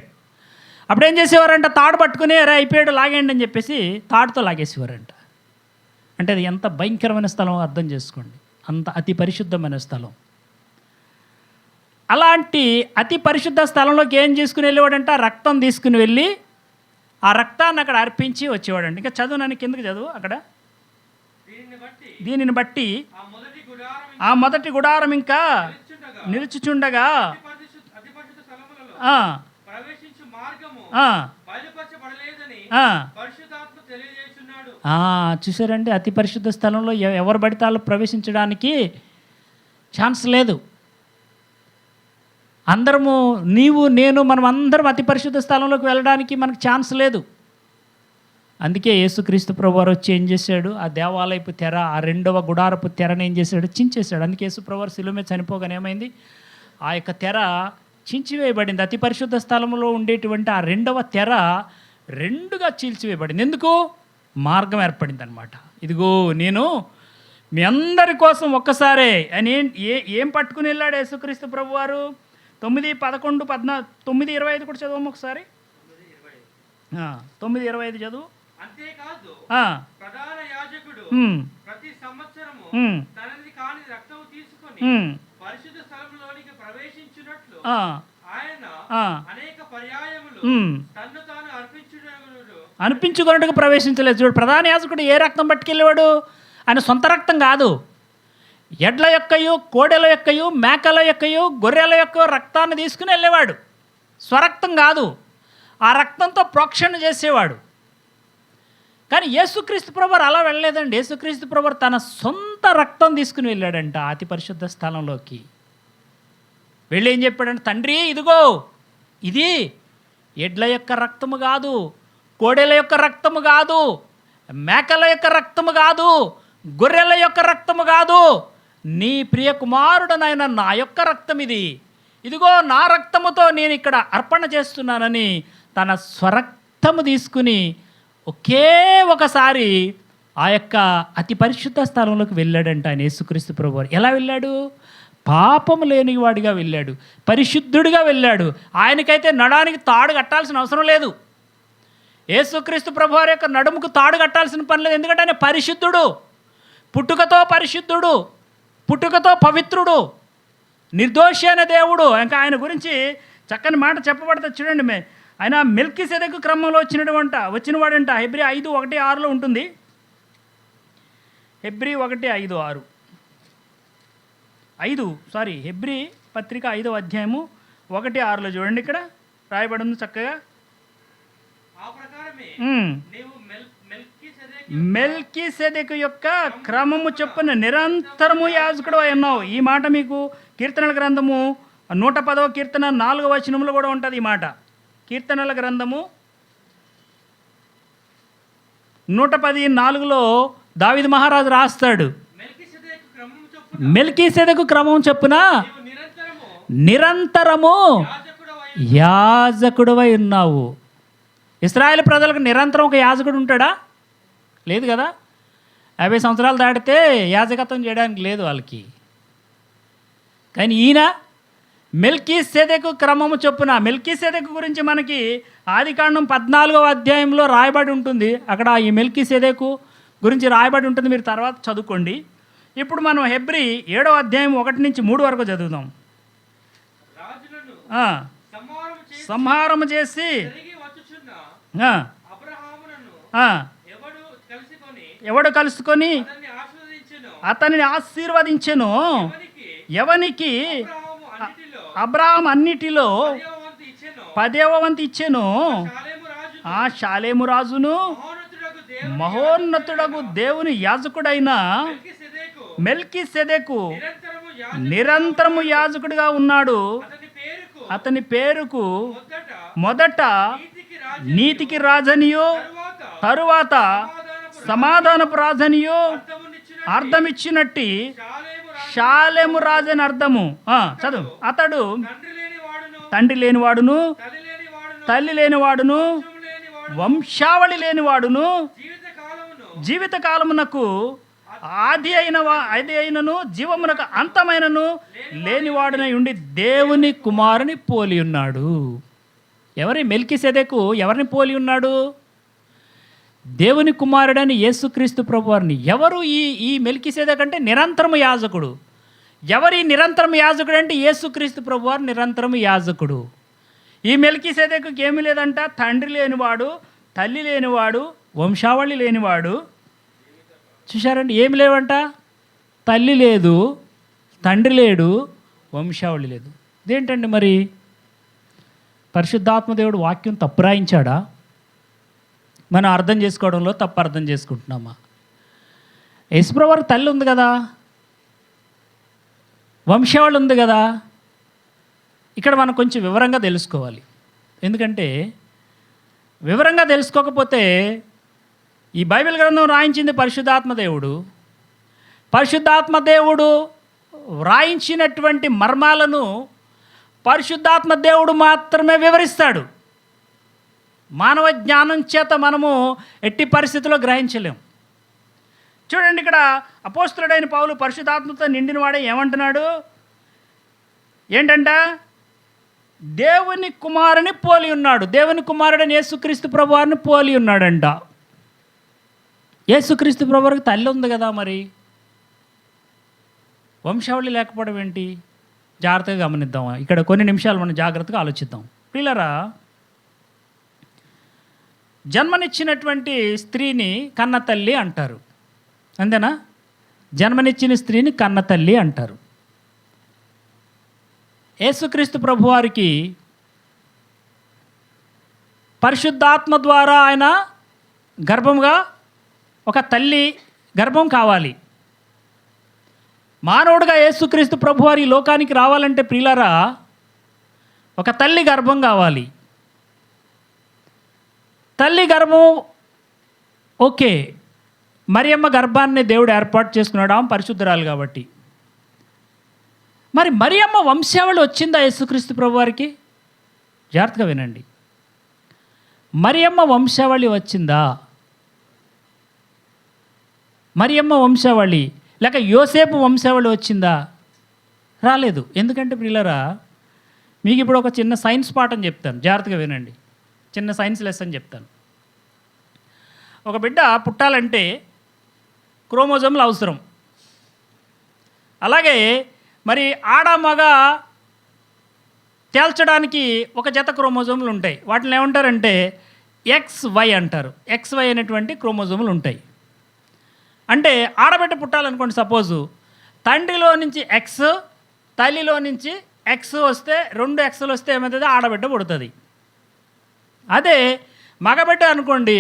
అప్పుడేం చేసేవారంట, తాడు పట్టుకుని అరే అయిపోయాడు లాగేయండి అని చెప్పేసి తాడుతో లాగేసేవారంట. అంటే అది ఎంత భయంకరమైన స్థలం అర్థం చేసుకోండి, అంత అతి పరిశుద్ధమైన స్థలం. అలాంటి అతి పరిశుద్ధ స్థలంలోకి ఏం చేసుకుని వెళ్ళేవాడంట, రక్తం తీసుకుని వెళ్ళి ఆ రక్తాన్ని అక్కడ అర్పించి వచ్చేవాడండి. ఇంకా చదువు, నన్ను కిందకి చదువు అక్కడ. దీనిని బట్టి ఆ మొదటి గుడారం ఇంకా నిలుచుచుండగా చూసారండి, అతి పరిశుద్ధ స్థలంలో ఎవరు పడితే వాళ్ళు ప్రవేశించడానికి ఛాన్స్ లేదు. అందరము, నీవు నేను మనం అందరం అతి పరిశుద్ధ స్థలంలోకి వెళ్ళడానికి మనకు ఛాన్స్ లేదు. అందుకే యేసుక్రీస్తు ప్రభువారు వచ్చి ఏం చేశాడు, ఆ దేవాలయపు తెర, ఆ రెండవ గుడారపు తెరను ఏం చేశాడు, చించేశాడు. అందుకే యేసు ప్రభువారు శిలువ మీద చనిపోగానే ఏమైంది, ఆ యొక్క తెర చించివేయబడింది. అతి పరిశుద్ధ స్థలంలో ఉండేటువంటి ఆ రెండవ తెర రెండుగా చీల్చివేయబడింది. ఎందుకు? మార్గం ఏర్పడింది అనమాట. ఇదిగో నేను మీ అందరి కోసం ఒక్కసారే అని ఏం పట్టుకుని వెళ్ళాడు యేసుక్రీస్తు ప్రభువారు? 9:11-9:25 కూడా చదువు ఒకసారి. 9:25 చదువు. అంతేకాదు ప్రధాన యాజకుడు ప్రతి సంవత్సరము తనది కాని రక్తము తీసుకొని పరిశుద్ధ స్థలంలోనికి ప్రవేశించినట్లు ఆయన అనేక పర్యాయములు తన్ను తాను అర్పించుకొనుటకు ప్రవేశించలేదు. చూడు, ప్రధాన యాజకుడు ఏ రక్తం పట్టుకెళ్ళేవాడు? ఆయన సొంత రక్తం కాదు, ఎడ్ల యొక్కయు, కోడెల యొక్కయు, మేకల యొక్కయు, గొర్రెల యొక్క రక్తాన్ని తీసుకుని వెళ్ళేవాడు. స్వరక్తం కాదు, ఆ రక్తంతో ప్రోక్షణ చేసేవాడు. కానీ యేసుక్రీస్తు ప్రభువారు అలా వెళ్ళలేదండి. యేసుక్రీస్తు ప్రభువారు తన సొంత రక్తం తీసుకుని వెళ్ళాడంట అతి పరిశుద్ధ స్థలంలోకి. వెళ్ళి ఏం చెప్పాడంటే, తండ్రి ఇదిగో ఇది ఎడ్ల యొక్క రక్తము కాదు, కోడెల యొక్క రక్తము కాదు, మేకల యొక్క రక్తము కాదు, గొర్రెల యొక్క రక్తము కాదు, నీ ప్రియ కుమారుడనైన నా యొక్క రక్తం ఇది. ఇదిగో నా రక్తముతో నేను ఇక్కడ అర్పణ చేస్తున్నానని తన స్వరక్తము తీసుకుని ఒకే ఒకసారి ఆ యొక్క అతి పరిశుద్ధ స్థలంలోకి వెళ్ళాడంట ఆయన యేసుక్రీస్తు ప్రభువారు. ఎలా వెళ్ళాడు? పాపము లేనివాడిగా వెళ్ళాడు, పరిశుద్ధుడిగా వెళ్ళాడు. ఆయనకైతే నడానికి తాడు కట్టాల్సిన అవసరం లేదు. యేసుక్రీస్తు ప్రభువారి యొక్క నడుముకు తాడు కట్టాల్సిన పని లేదు. ఎందుకంటే ఆయన పరిశుద్ధుడు, పుట్టుకతో పరిశుద్ధుడు, పుట్టుకతో పవిత్రుడు, నిర్దోషి అయిన దేవుడు. ఇంకా ఆయన గురించి చక్కని మాట చెప్పబడుతుంది చూడండి. ఆయన మెల్కీసెదెకు క్రమంలో వచ్చినవాడంట. హెబ్రీ 5:1-6 ఉంటుంది. హెబ్రీ 1:5 హెబ్రీ పత్రిక 5వ అధ్యాయము 1-6 చూడండి. ఇక్కడ రాయబడి ఉంది చక్కగా. మెల్కీసెదెకు యొక్క క్రమము చొప్పున నిరంతరము యాజకుడు అయి ఉన్నావు. ఈ మాట మీకు కీర్తనల గ్రంథము 110వ కీర్తన 4వ వచనంలో కూడా ఉంటుంది ఈ మాట. కీర్తనల గ్రంథము 110:4 దావీదు మహారాజు రాస్తాడు, మెల్కీసెదెకు క్రమం చొప్పున నిరంతరము యాజకుడవై ఉన్నావు. ఇశ్రాయేలు ప్రజలకు నిరంతరం ఒక యాజకుడు ఉంటాడా? లేదు కదా. 50 సంవత్సరాలు దాటితే యాజకత్వం చేయడానికి లేదు వాళ్ళకి. కానీ ఈయన మెల్కీసెదెకు క్రమము చొప్పున, మెల్కీసెదెకు గురించి మనకి ఆదికాండం 14వ అధ్యాయంలో రాయబడి ఉంటుంది. అక్కడ ఈ మెల్కీసెదెకు గురించి రాయబడి ఉంటుంది, మీరు తర్వాత చదువుకోండి. ఇప్పుడు మనం హెబ్రీ 7వ అధ్యాయం 1-3 వరకు చదువుదాం. సంహారము చేసి ఎవడు కలుసుకొని అతనిని ఆశీర్వదించెను, ఎవనికి అబ్రహాము అన్నిటిలో 10వ వంతు ఇచ్చెను, ఆ షాలేము రాజును మహోన్నతుడగు దేవుని యాజకుడైన మెల్కీసెదెకు నిరంతరము యాజకుడిగా ఉన్నాడు. అతని పేరుకు మొదట నీతికి రాజనియు తరువాత సమాధానపు రాజనియు అర్థమిచ్చినట్టి షాలేము రాజని అర్థము. చదువు. అతడు తండ్రి లేనివాడును తల్లి లేనివాడును వంశావళి లేనివాడును జీవిత కాలమును జీవిత కాలమునకు ఆది అయినను జీవమునకు అంతమైనను లేనివాడునై ఉండి దేవుని కుమారుని పోలి ఉన్నాడు. ఎవరి మెల్కీసెదెకు ఎవరిని పోలి ఉన్నాడు? దేవుని కుమారుడని యేసుక్రీస్తు ప్రభువారిని. ఎవరు ఈ మెల్కీసెదెకు అంటే నిరంతరము యాజకుడు. ఎవరి నిరంతరం యాజకుడు అంటే యేసుక్రీస్తు ప్రభువారు నిరంతరము యాజకుడు. ఈ మెల్కీసెదెకుకి ఏమీ లేదంట, తండ్రి లేనివాడు, తల్లి లేనివాడు, వంశావళి లేనివాడు. చూశారండి, ఏమి లేవంట, తల్లి లేదు, తండ్రి లేడు, వంశావళి లేదు. ఇదేంటండి మరి? పరిశుద్ధాత్మదేవుడు వాక్యం తప్పు రాయించాడా? మనం అర్థం చేసుకోవడంలో తప్పు అర్థం చేసుకుంటున్నామా? యేసుప్రభువారికి తల్లి ఉంది కదా, వంశావళి ఉంది కదా. ఇక్కడ మనం కొంచెం వివరంగా తెలుసుకోవాలి. ఎందుకంటే వివరంగా తెలుసుకోకపోతే ఈ బైబిల్ గ్రంథం రాయించింది పరిశుద్ధాత్మదేవుడు. పరిశుద్ధాత్మదేవుడు వ్రాయించినటువంటి మర్మాలను పరిశుద్ధాత్మదేవుడు మాత్రమే వివరిస్తాడు. మానవ జ్ఞానం చేత మనము ఎట్టి పరిస్థితుల్లో గ్రహించలేం. చూడండి, ఇక్కడ అపోస్తలుడైన పౌలు పరిశుద్ధాత్మతో నిండిన వాడే ఏమంటున్నాడు ఏంటంట? దేవుని కుమారుని పోలి ఉన్నాడు. దేవుని కుమారుడని యేసుక్రీస్తు ప్రభువారిని పోలి ఉన్నాడంట. యేసుక్రీస్తు ప్రభువారికి తల్లి ఉంది కదా, మరి వంశావళి లేకపోవడం ఏంటి? జాగ్రత్తగా గమనిద్దాం. ఇక్కడ కొన్ని నిమిషాలు మనం జాగ్రత్తగా ఆలోచిద్దాం. పిల్లరా, జన్మనిచ్చినటువంటి స్త్రీని కన్న తల్లి అంటారు, అంతేనా? జన్మనిచ్చిన స్త్రీని కన్న తల్లి అంటారు. యేసుక్రీస్తు ప్రభువారికి పరిశుద్ధాత్మ ద్వారా ఆయన గర్భంగా ఒక తల్లి గర్భం కావాలి. మానవుడిగా యేసుక్రీస్తు ప్రభువారి లోకానికి రావాలంటే ప్రియులారా ఒక తల్లి గర్భం కావాలి. తల్లి గర్భం ఓకే, మరియమ్మ గర్భాన్ని దేవుడు ఏర్పాటు చేసుకున్నాడు, ఆమె పరిశుద్ధరాలు కాబట్టి. మరి మరియమ్మ వంశావళి వచ్చిందా యేసుక్రీస్తు ప్రభువారికి? జాగ్రత్తగా వినండి, మరియమ్మ వంశావళి వచ్చిందా? మరియమ్మ వంశావళి లేక యోసేపు వంశావళి వచ్చిందా? రాలేదు. ఎందుకంటే ప్రియులారా, మీకు ఇప్పుడు ఒక చిన్న సైన్స్ పాఠం చెప్తాను, జాగ్రత్తగా వినండి. చిన్న సైన్స్ లెసన్ చెప్తాను. ఒక బిడ్డ పుట్టాలంటే క్రోమోజోములు అవసరం. అలాగే మరి ఆడ మగ తేల్చడానికి ఒక జత క్రోమోజోములు ఉంటాయి. వాటిని ఏమంటారంటే XY అంటారు. XY అనేటువంటి క్రోమోజోములు ఉంటాయి. అంటే ఆడబిడ్డ పుట్టాలనుకోండి, సపోజు తండ్రిలో నుంచి X, తల్లిలో నుంచి X వస్తే, 2 Xలు వస్తే ఏమవుతుంది? ఆడబిడ్డ పుడుతుంది. అదే మగబిడ్డ అనుకోండి,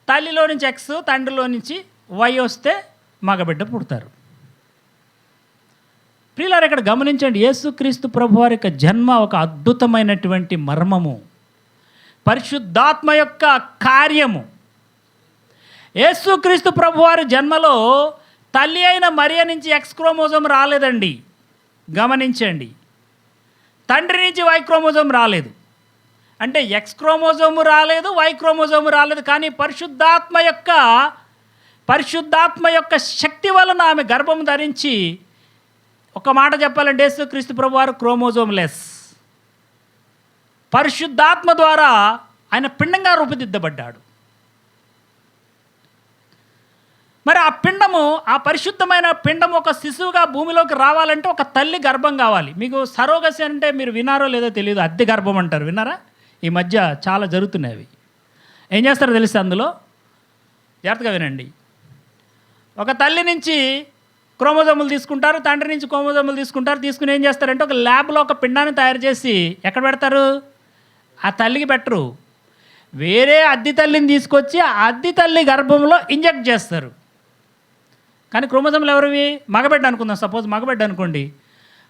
తల్లిలో నుంచి X, తండ్రిలో నుంచి Y వస్తే మగబిడ్డ పుడతారు. ప్రియులారా, ఇక్కడ గమనించండి, యేసుక్రీస్తు ప్రభువారి యొక్క జన్మ ఒక అద్భుతమైనటువంటి మర్మము, పరిశుద్ధాత్మ యొక్క కార్యము. యేసుక్రీస్తు ప్రభువారి జన్మలో తల్లి అయిన మరియ నుంచి X క్రోమోజోమ్ రాలేదండి. గమనించండి, తండ్రి నుంచి Y క్రోమోజోమ్ రాలేదు. అంటే X క్రోమోజోము రాలేదు, Y క్రోమోజోము రాలేదు. కానీ పరిశుద్ధాత్మ యొక్క శక్తి వలన ఆమె గర్భం ధరించి, ఒక మాట చెప్పాలంటే యేసుక్రీస్తు ప్రభువారు క్రోమోజోమ్ లెస్. పరిశుద్ధాత్మ ద్వారా ఆయన పిండంగా రూపుదిద్దబడ్డాడు. మరి ఆ పిండము, ఆ పరిశుద్ధమైన పిండము ఒక శిశువుగా భూమిలోకి రావాలంటే ఒక తల్లి గర్భం కావాలి. మీకు సరోగసి అంటే మీరు వినారో లేదో తెలియదు, అద్దె గర్భం అంటారు, విన్నారా? ఈ మధ్య చాలా జరుగుతున్నాయి అవి. ఏం చేస్తారో తెలిస్తే అందులో జాగ్రత్తగా వినండి. ఒక తల్లి నుంచి క్రోమోజోములు తీసుకుంటారు, తండ్రి నుంచి క్రోమోజోములు తీసుకుంటారు. తీసుకుని ఏం చేస్తారంటే ఒక ల్యాబ్లో ఒక పిండాన్ని తయారు చేసి ఎక్కడ పెడతారు? ఆ తల్లికి పెట్టరు, వేరే అద్దె తల్లిని తీసుకొచ్చి ఆ అద్దె తల్లి గర్భంలో ఇంజెక్ట్ చేస్తారు. కానీ క్రోమోజోములు ఎవరివి? మగబిడ్డ అనుకుందాం, సపోజ్ మగబిడ్డ అనుకోండి.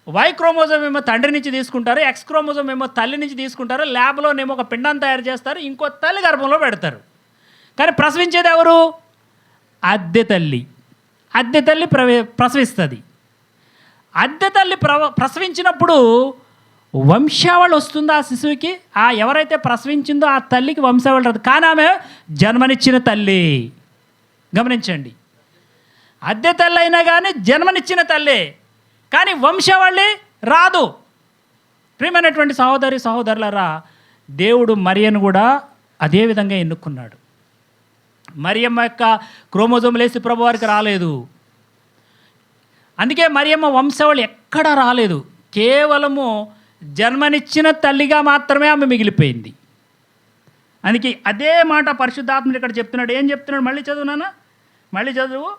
Y క్రోమోజోమ్ ఏమో తండ్రి నుంచి తీసుకుంటారు, X క్రోమోజోమ్ ఏమో తల్లి నుంచి తీసుకుంటారు. ల్యాబ్లోనేమో ఒక పిండాన్ని తయారు చేస్తారు, ఇంకో తల్లి గర్భంలో పెడతారు. కానీ ప్రసవించేది ఎవరు? అద్దె తల్లి. అద్దె తల్లి ప్రసవిస్తుంది. అద్దె తల్లి ప్రసవించినప్పుడు వంశావళి వస్తుందో ఆ శిశువుకి, ఆ ఎవరైతే ప్రసవించిందో ఆ తల్లికి వంశావళి రాదు. కానీ ఆమె జన్మనిచ్చిన తల్లి. గమనించండి, అద్దె తల్లి అయినా కానీ జన్మనిచ్చిన తల్లి, కానీ వంశావళి రాదు. ప్రియమైనటువంటి సహోదరి సహోదరులారా, దేవుడు మరియను కూడా అదే విధంగా ఎన్నుకున్నాడు. మరియమ్మ యొక్క క్రోమోజోములు యేసు ప్రభు వారికి రాలేదు. అందుకే మరియమ్మ వంశావళి ఎక్కడా రాలేదు. కేవలము జన్మనిచ్చిన తల్లిగా మాత్రమే ఆమె మిగిలిపోయింది. అందుకే అదే మాట పరిశుద్ధాత్ముడు ఇక్కడ చెప్తున్నాడు. ఏం చెప్తున్నాడు? మళ్ళీ చదువు నాన్న, మళ్ళీ చదువు.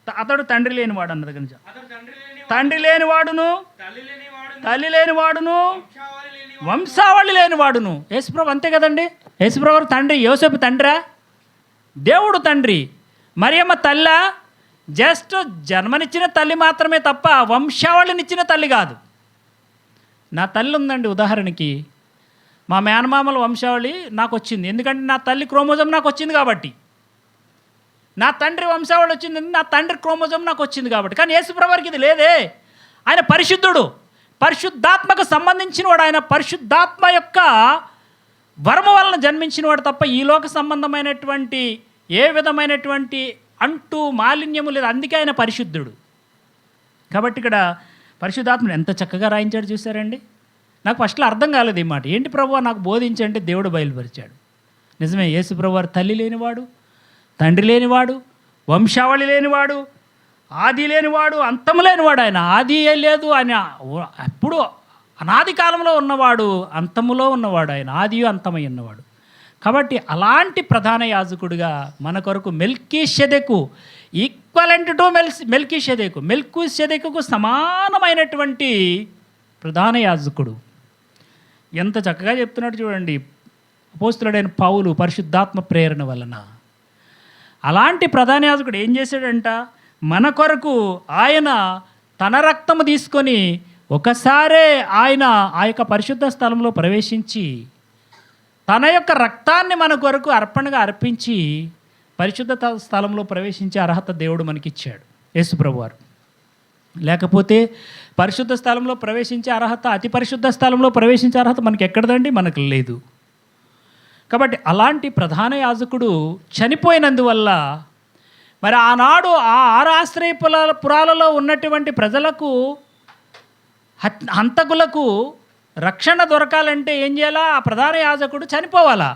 అతడు తండ్రి లేనివాడు అన్నది కనుక, తండ్రి లేనివాడును, తల్లి లేనివాడును, వంశావళి లేనివాడును. యేసుప్రభు అంతే కదండి. యేసుప్రభు తండ్రి. యోసేపు తండ్రా? దేవుడు తండ్రి. మరియమ్మ తల్లా? జస్ట్ జన్మనిచ్చిన తల్లి మాత్రమే తప్ప వంశావళినిచ్చిన తల్లి కాదు. నా తల్లి ఉందండి, ఉదాహరణకి మా మేనమామల వంశావళి నాకు వచ్చింది, ఎందుకంటే నా తల్లి క్రోమోజోమ్ నాకు వచ్చింది కాబట్టి. నా తండ్రి వంశావళి వచ్చింది, నా తండ్రి క్రోమోజోమ్ నాకు వచ్చింది కాబట్టి. కానీ యేసుప్రభువారికి ఇది లేదే. ఆయన పరిశుద్ధుడు, పరిశుద్ధాత్మకు సంబంధించినవాడు. ఆయన పరిశుద్ధాత్మ యొక్క వరము వలన జన్మించినవాడు తప్ప ఈ లోక సంబంధమైనటువంటి ఏ విధమైనటువంటి అంటూ మాలిన్యము లేదు. అందుకే ఆయన పరిశుద్ధుడు. కాబట్టి ఇక్కడ పరిశుద్ధాత్మను ఎంత చక్కగా రాయించాడు చూసారండి. నాకు ఫస్ట్లో అర్థం కాలేదు ఈ మాట. ఏంటి ప్రభువా నాకు బోధించంటే దేవుడు బయలుపరిచాడు. నిజమే, యేసు ప్రభువారు తల్లి లేనివాడు, తండ్రి లేనివాడు, వంశావళి లేనివాడు, ఆది లేనివాడు, అంతము లేనివాడు. ఆయన ఆది లేదు, ఆయన ఎప్పుడు అనాది కాలంలో ఉన్నవాడు, అంతములో ఉన్నవాడు. ఆయన ఆది అంతమై ఉన్నవాడు. కాబట్టి అలాంటి ప్రధాన యాజకుడిగా మన కొరకు మెల్కీషెదెకు, ఈక్వలెంట్ టు మెల్కీషెదెకు, మెల్కీషెదెకుకు సమానమైనటువంటి ప్రధాన యాజకుడు. ఎంత చక్కగా చెప్తున్నాడు చూడండి అపోస్తలుడైన పౌలు పరిశుద్ధాత్మ ప్రేరణ వలన. అలాంటి ప్రధాన యాజకుడు ఏం చేశాడంట? మన కొరకు ఆయన తన రక్తము తీసుకొని ఒకసారే ఆయన ఆ యొక్క పరిశుద్ధ స్థలంలో ప్రవేశించి తన యొక్క రక్తాన్ని మన కొరకు అర్పణగా అర్పించి పరిశుద్ధ స్థలంలో ప్రవేశించే అర్హత దేవుడు మనకిచ్చాడు యేసుప్రభు వారు. లేకపోతే పరిశుద్ధ స్థలంలో ప్రవేశించే అర్హత, అతి పరిశుద్ధ స్థలంలో ప్రవేశించే అర్హత మనకి ఎక్కడదండి? మనకు లేదు. కాబట్టి అలాంటి ప్రధాన యాజకుడు చనిపోయినందువల్ల మరి ఆనాడు ఆ 6 ఆశ్రయపురాలలో ఉన్నటువంటి ప్రజలకు, హంతకులకు రక్షణ దొరకాలంటే ఏం చేయాలా? ఆ ప్రధాన యాజకుడు చనిపోవాలా.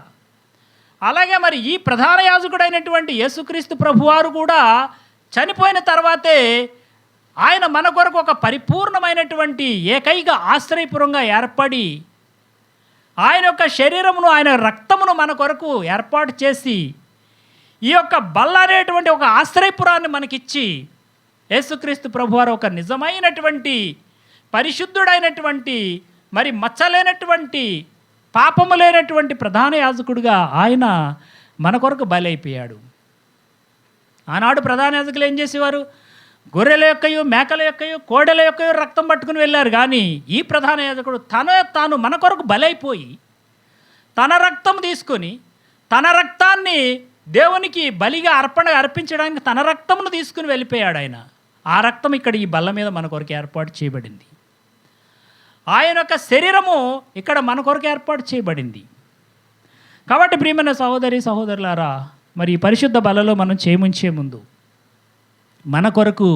అలాగే మరి ఈ ప్రధాన యాజకుడైనటువంటి యేసుక్రీస్తు ప్రభువారు కూడా చనిపోయిన తర్వాతే ఆయన మన కొరకు ఒక పరిపూర్ణమైనటువంటి ఏకైక ఆశ్రయపురంగా ఏర్పడి ఆయన యొక్క శరీరమును, ఆయన రక్తమును మన కొరకు ఏర్పాటు చేసి ఈ యొక్క బల్ల అనేటువంటి ఒక ఆశ్రయపురాన్ని మనకిచ్చి యేసుక్రీస్తు ప్రభువారు ఒక నిజమైనటువంటి పరిశుద్ధుడైనటువంటి మరి మచ్చలేనటువంటి పాపము లేనటువంటి ప్రధాన యాజకుడిగా ఆయన మన కొరకు బలైపోయాడు. ఆనాడు ప్రధాన యాజకులు ఏం చేసేవారు? గొర్రెల యొక్కయు, మేకల యొక్కయు, కోడెల యొక్కయు రక్తం పట్టుకుని వెళ్ళారు. కానీ ఈ ప్రధాన యాజకుడు తాను మన కొరకు బలైపోయి తన రక్తం తీసుకొని తన రక్తాన్ని దేవునికి బలిగా అర్పించడానికి తన రక్తమును తీసుకుని వెళ్ళిపోయాడు ఆయన. ఆ రక్తం ఇక్కడ ఈ బల్ల మీద మన కొరకు ఏర్పాటు చేయబడింది. ఆయన యొక్క శరీరము ఇక్కడ మన కొరకు ఏర్పాటు చేయబడింది. కాబట్టి ప్రియమైన సహోదరి సహోదరులారా, మరి ఈ పరిశుద్ధ బలలో మనం చేముంచే ముందు మన కొరకు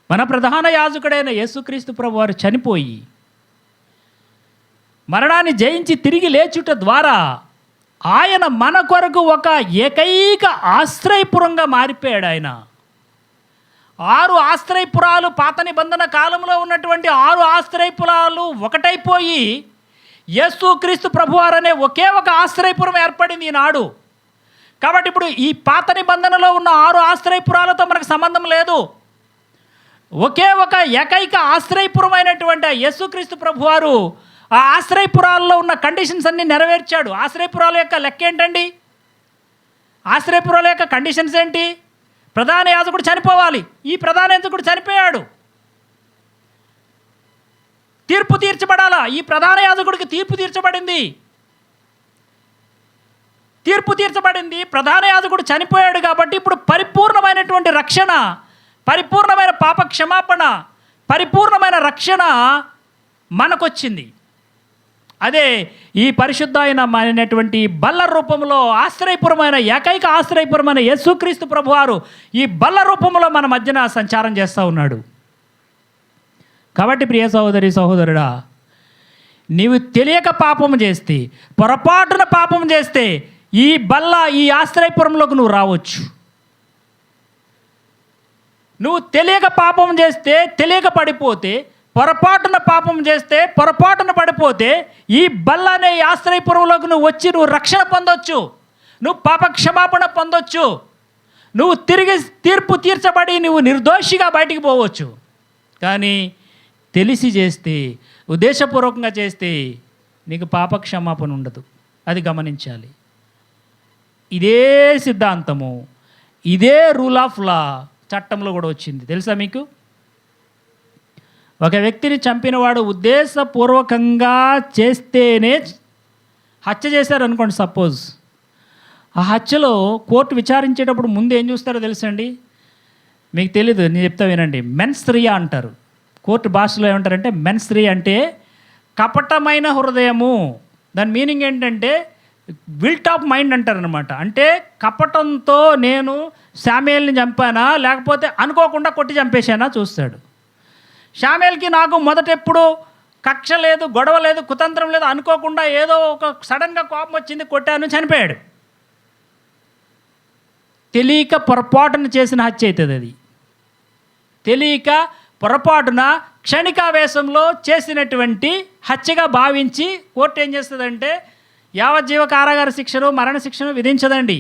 మన ప్రధాన యాజకుడైన యేసుక్రీస్తు ప్రభువారు చనిపోయి మరణాన్ని జయించి తిరిగి లేచుట ద్వారా ఆయన మన కొరకు ఒక ఏకైక ఆశ్రయపురంగా మారిపోయాడు. ఆయన 6 ఆశ్రయపురాలు, పాత నిబంధన కాలంలో ఉన్నటువంటి 6 ఆశ్రయపురాలు ఒకటైపోయి యేసుక్రీస్తు ప్రభువారు అనే ఒకే ఒక ఆశ్రయపురం ఏర్పడింది ఈనాడు. కాబట్టి ఇప్పుడు ఈ పాత నిబంధనలో ఉన్న 6 ఆశ్రయపురాలతో మనకు సంబంధం లేదు. ఒకే ఒక ఏకైక ఆశ్రయపురం అయినటువంటి యేసుక్రీస్తు ప్రభువారు ఆ ఆశ్రయపురాల్లో ఉన్న కండిషన్స్ అన్నీ నెరవేర్చాడు. ఆశ్రయపురాల యొక్క లెక్క ఏంటండి? ఆశ్రయపురాల యొక్క కండిషన్స్ ఏంటి? ప్రధాన యాజకుడు చనిపోవాలి. ఈ ప్రధాన యాజకుడు చనిపోయాడు. తీర్పు తీర్చబడాలా? ఈ ప్రధాన యాజకుడికి తీర్పు తీర్చబడింది. ప్రధాన యాజకుడు చనిపోయాడు కాబట్టి ఇప్పుడు పరిపూర్ణమైనటువంటి రక్షణ, పరిపూర్ణమైన పాప క్షమాపణ, పరిపూర్ణమైన రక్షణ మనకొచ్చింది. అదే ఈ పరిశుద్ధ అయినటువంటి బల్ల రూపంలో ఆశ్రయపురమైన ఏకైక ఆశ్రయపురమైన యేసుక్రీస్తు ప్రభువారు ఈ బల్ల రూపంలో మన మధ్యన సంచారం చేస్తూ ఉన్నాడు. కాబట్టి ప్రియ సహోదరి సహోదరుడా, నీవు తెలియక పాపం చేస్తే, పొరపాటున పాపం చేస్తే ఈ బల్ల ఈ ఆశ్రయపురంలోకి నువ్వు రావచ్చు. నువ్వు తెలియక పాపం చేస్తే, తెలియక పడిపోతే, పొరపాటున పాపం చేస్తే, పొరపాటున పడిపోతే ఈ బల్ల అనే ఆశ్రయపురంలోకి నువ్వు వచ్చి నువ్వు రక్షణ పొందొచ్చు, నువ్వు పాప క్షమాపణ పొందొచ్చు, నువ్వు తిరిగి తీర్పు తీర్చబడి నువ్వు నిర్దోషిగా బయటికి పోవచ్చు. కానీ తెలిసి చేస్తే, ఉద్దేశపూర్వకంగా చేస్తే నీకు పాప క్షమాపణ ఉండదు. అది గమనించాలి. ఇదే సిద్ధాంతము, ఇదే రూల్ ఆఫ్ లా చట్టంలో కూడా వచ్చింది. తెలుసా మీకు? ఒక వ్యక్తిని చంపినవాడు ఉద్దేశపూర్వకంగా చేస్తేనే హత్య చేశారనుకోండి, సపోజ్. ఆ హత్యలో కోర్టు విచారించేటప్పుడు ముందు ఏం చూస్తారో తెలుసండి? మీకు తెలీదు, నేను చెప్తా వినండి. మెన్స్ రియా అంటారు. కోర్టు భాషలో ఏమంటారంటే మెన్స్ రియా అంటే కపటమైన హృదయము. దాని మీనింగ్ ఏంటంటే విల్ట్ ఆఫ్ మైండ్ అంటారనమాట. అంటే కపటంతో నేను శామ్యూయల్ని చంపానా లేకపోతే అనుకోకుండా కొట్టి చంపేశానా చూస్తాడు. శామ్యూయల్కి నాకు మొదటెప్పుడు కక్ష లేదు, గొడవ లేదు, కుతంత్రం లేదు, అనుకోకుండా ఏదో ఒక సడన్గా కోపం వచ్చింది, కొట్టాను, చనిపోయాడు. తెలియక పొరపాటున చేసిన హత్య అవుతుంది అది. తెలియక పొరపాటున క్షణికావేశంలో చేసినటువంటి హత్యగా భావించి కోర్టు ఏం చేస్తుందంటే యావజ్జీవ కారాగార శిక్షను, మరణ శిక్షను విధించదండి.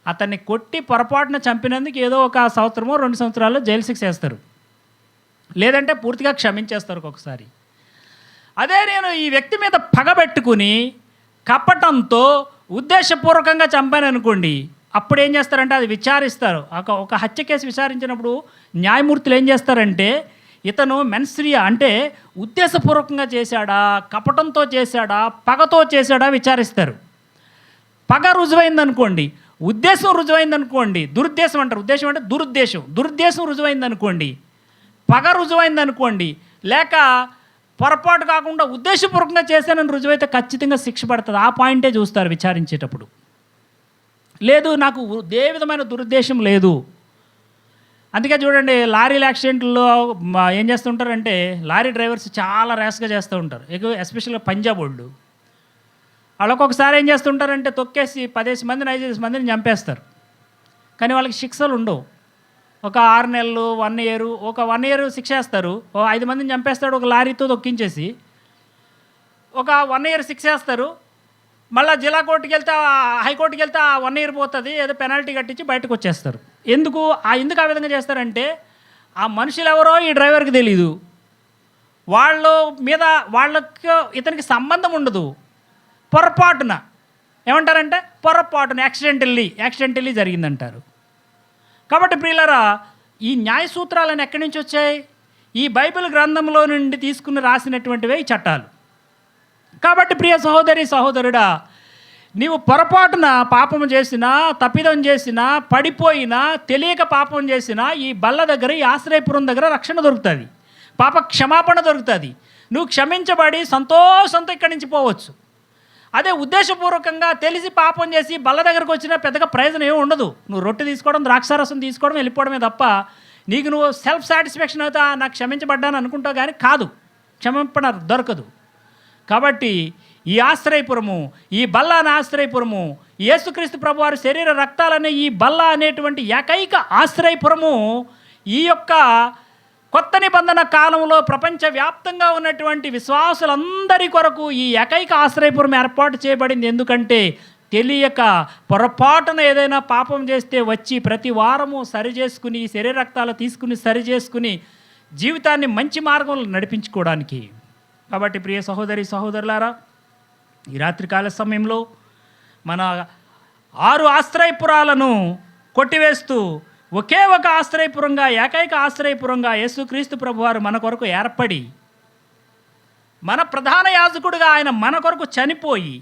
అతన్ని కొట్టి పొరపాటున చంపినందుకు ఏదో ఒక సంవత్సరమో 2 సంవత్సరాల్లో జైలు శిక్ష వేస్తారు, లేదంటే పూర్తిగా క్షమించేస్తారు ఒక్కొక్కసారి. అదే నేను ఈ వ్యక్తి మీద పగబెట్టుకుని కపటంతో ఉద్దేశపూర్వకంగా చంపాను అనుకోండి, అప్పుడు ఏం చేస్తారంటే అది విచారిస్తారు. ఒక హత్య కేసు విచారించినప్పుడు న్యాయమూర్తులు ఏం చేస్తారంటే ఇతను మెన్స్రియా అంటే ఉద్దేశపూర్వకంగా చేశాడా, కపటంతో చేశాడా, పగతో చేశాడా విచారిస్తారు. పగ రుజువైందనుకోండి, ఉద్దేశం రుజువైందనుకోండి, దురుద్దేశం అంటారు. ఉద్దేశం అంటే దురుద్దేశం రుజువైందనుకోండి, పగ రుజువైందనుకోండి, లేక పొరపాటు కాకుండా ఉద్దేశపూర్వకంగా చేశానని రుజువైతే ఖచ్చితంగా శిక్ష పడుతుంది. ఆ పాయింటే చూస్తారు విచారించేటప్పుడు. లేదు, నాకు ఏ విధమైన దురుద్దేశం లేదు. అందుకే చూడండి, లారీల యాక్సిడెంట్లో ఏం చేస్తుంటారంటే లారీ డ్రైవర్స్ చాలా ర్యాష్గా చేస్తూ ఉంటారు. ఎస్పెషల్గా పంజాబ్ వాళ్ళు. వాళ్ళకు ఒకసారి ఏం చేస్తుంటారంటే తొక్కేసి 10 మందిని 5 మందిని చంపేస్తారు. కానీ వాళ్ళకి శిక్షలు ఉండవు. ఒక 6 నెలలు, 1 ఇయర్, ఒక 1 ఇయర్ శిక్ష వేస్తారు. 5 మందిని చంపేస్తాడు ఒక లారీతో తొక్కించేసి. ఒక 1 ఇయర్ శిక్ష వేస్తారు. మళ్ళీ జిల్లా కోర్టుకి వెళ్తే, హైకోర్టుకి వెళ్తే 1 ఇయర్ పోతుంది, ఏదో పెనాల్టీ కట్టించి బయటకు వచ్చేస్తారు. ఎందుకు ఆ విధంగా చేస్తారంటే ఆ మనుషులు ఎవరో ఈ డ్రైవర్కి తెలీదు, వాళ్ళకి ఇతనికి సంబంధం ఉండదు. పొరపాటున ఏమంటారంటే పొరపాటున యాక్సిడెంటల్లీ జరిగిందంటారు. కాబట్టి ప్రియులారా, ఈ న్యాయ సూత్రాలను ఎక్కడి నుంచి వచ్చాయి? ఈ బైబిల్ గ్రంథంలో నుండి తీసుకుని రాసినటువంటివే ఈ చట్టాలు. కాబట్టి ప్రియ సహోదరి సహోదరుడా, నీవు పొరపాటున పాపం చేసినా, తప్పిదం చేసినా, పడిపోయినా, తెలియక పాపం చేసినా ఈ బల్ల దగ్గర, ఈ ఆశ్రయపురం దగ్గర రక్షణ దొరుకుతుంది, పాప క్షమాపణ దొరుకుతుంది. నువ్వు క్షమించబడి సంతోషంతో ఇక్కడి నుంచి పోవచ్చు. అదే ఉద్దేశపూర్వకంగా తెలిసి పాపం చేసి బల్ల దగ్గరకు వచ్చినా పెద్దగా ప్రయోజనం ఏమి ఉండదు. నువ్వు రొట్టె తీసుకోవడం, ద్రాక్షారసం తీసుకోవడం, వెళ్ళిపోవడమే తప్ప నీకు నువ్వు సెల్ఫ్ సాటిస్ఫాక్షన్ అవుతా, నాకు క్షమించబడ్డాను అనుకుంటావు, కానీ కాదు, క్షమాపణ దొరకదు. కాబట్టి ఈ ఆశ్రయపురము, ఈ బల్ల అనే ఆశ్రయపురము, యేసుక్రీస్తు ప్రభువారి శరీర రక్తాలనే ఈ బల్ల అనేటువంటి ఏకైక ఆశ్రయపురము ఈ యొక్క కొత్త నిబంధన కాలంలో ప్రపంచవ్యాప్తంగా ఉన్నటువంటి విశ్వాసులందరి కొరకు ఈ ఏకైక ఆశ్రయపురం ఏర్పాటు చేయబడింది. ఎందుకంటే తెలియక పొరపాటున ఏదైనా పాపం చేస్తే వచ్చి ప్రతి వారము సరిచేసుకుని, శరీర రక్తాలు తీసుకుని సరిచేసుకుని జీవితాన్ని మంచి మార్గంలో నడిపించుకోవడానికి. కాబట్టి ప్రియ సహోదరి సహోదరులారా, ఈ రాత్రికాల సమయంలో మన 6 ఆశ్రయపురాలను కొట్టివేస్తూ ఒకే ఒక ఆశ్రయపురంగా, ఏకైక ఆశ్రయపురంగా యేసుక్రీస్తు ప్రభువారు మన కొరకు ఏర్పడి, మన ప్రధాన యాజకుడిగా ఆయన మన కొరకు చనిపోయి,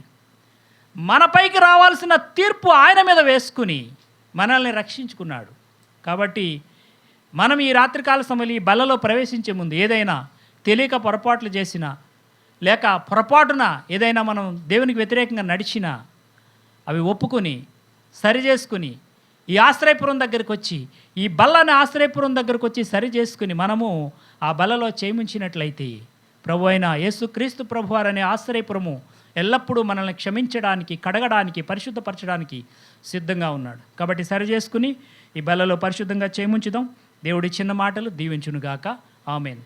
మనపైకి రావాల్సిన తీర్పు ఆయన మీద వేసుకుని మనల్ని రక్షించుకున్నాడు. కాబట్టి మనం ఈ రాత్రికాల సమయంలో ఈ బలలో ప్రవేశించే ముందు ఏదైనా తెలియక పొరపాట్లు చేసినా, లేక పొరపాటున ఏదైనా మనం దేవునికి వ్యతిరేకంగా నడిచినా అవి ఒప్పుకొని సరి చేసుకుని ఈ ఆశ్రయపురం దగ్గరికి వచ్చి, ఈ బల్లని ఆశ్రయపురం దగ్గరకు వచ్చి సరి చేసుకుని మనము ఆ బలలో చేయించినట్లయితే ప్రభు అయిన యేసుక్రీస్తు ప్రభువారు అనే ఆశ్రయపురము ఎల్లప్పుడూ మనల్ని క్షమించడానికి, కడగడానికి, పరిశుద్ధపరచడానికి సిద్ధంగా ఉన్నాడు. కాబట్టి సరి చేసుకుని ఈ బలలో పరిశుద్ధంగా చేయించుదాం. దేవుడి చిన్న మాటలు దీవించునుగాక. ఆమేన్.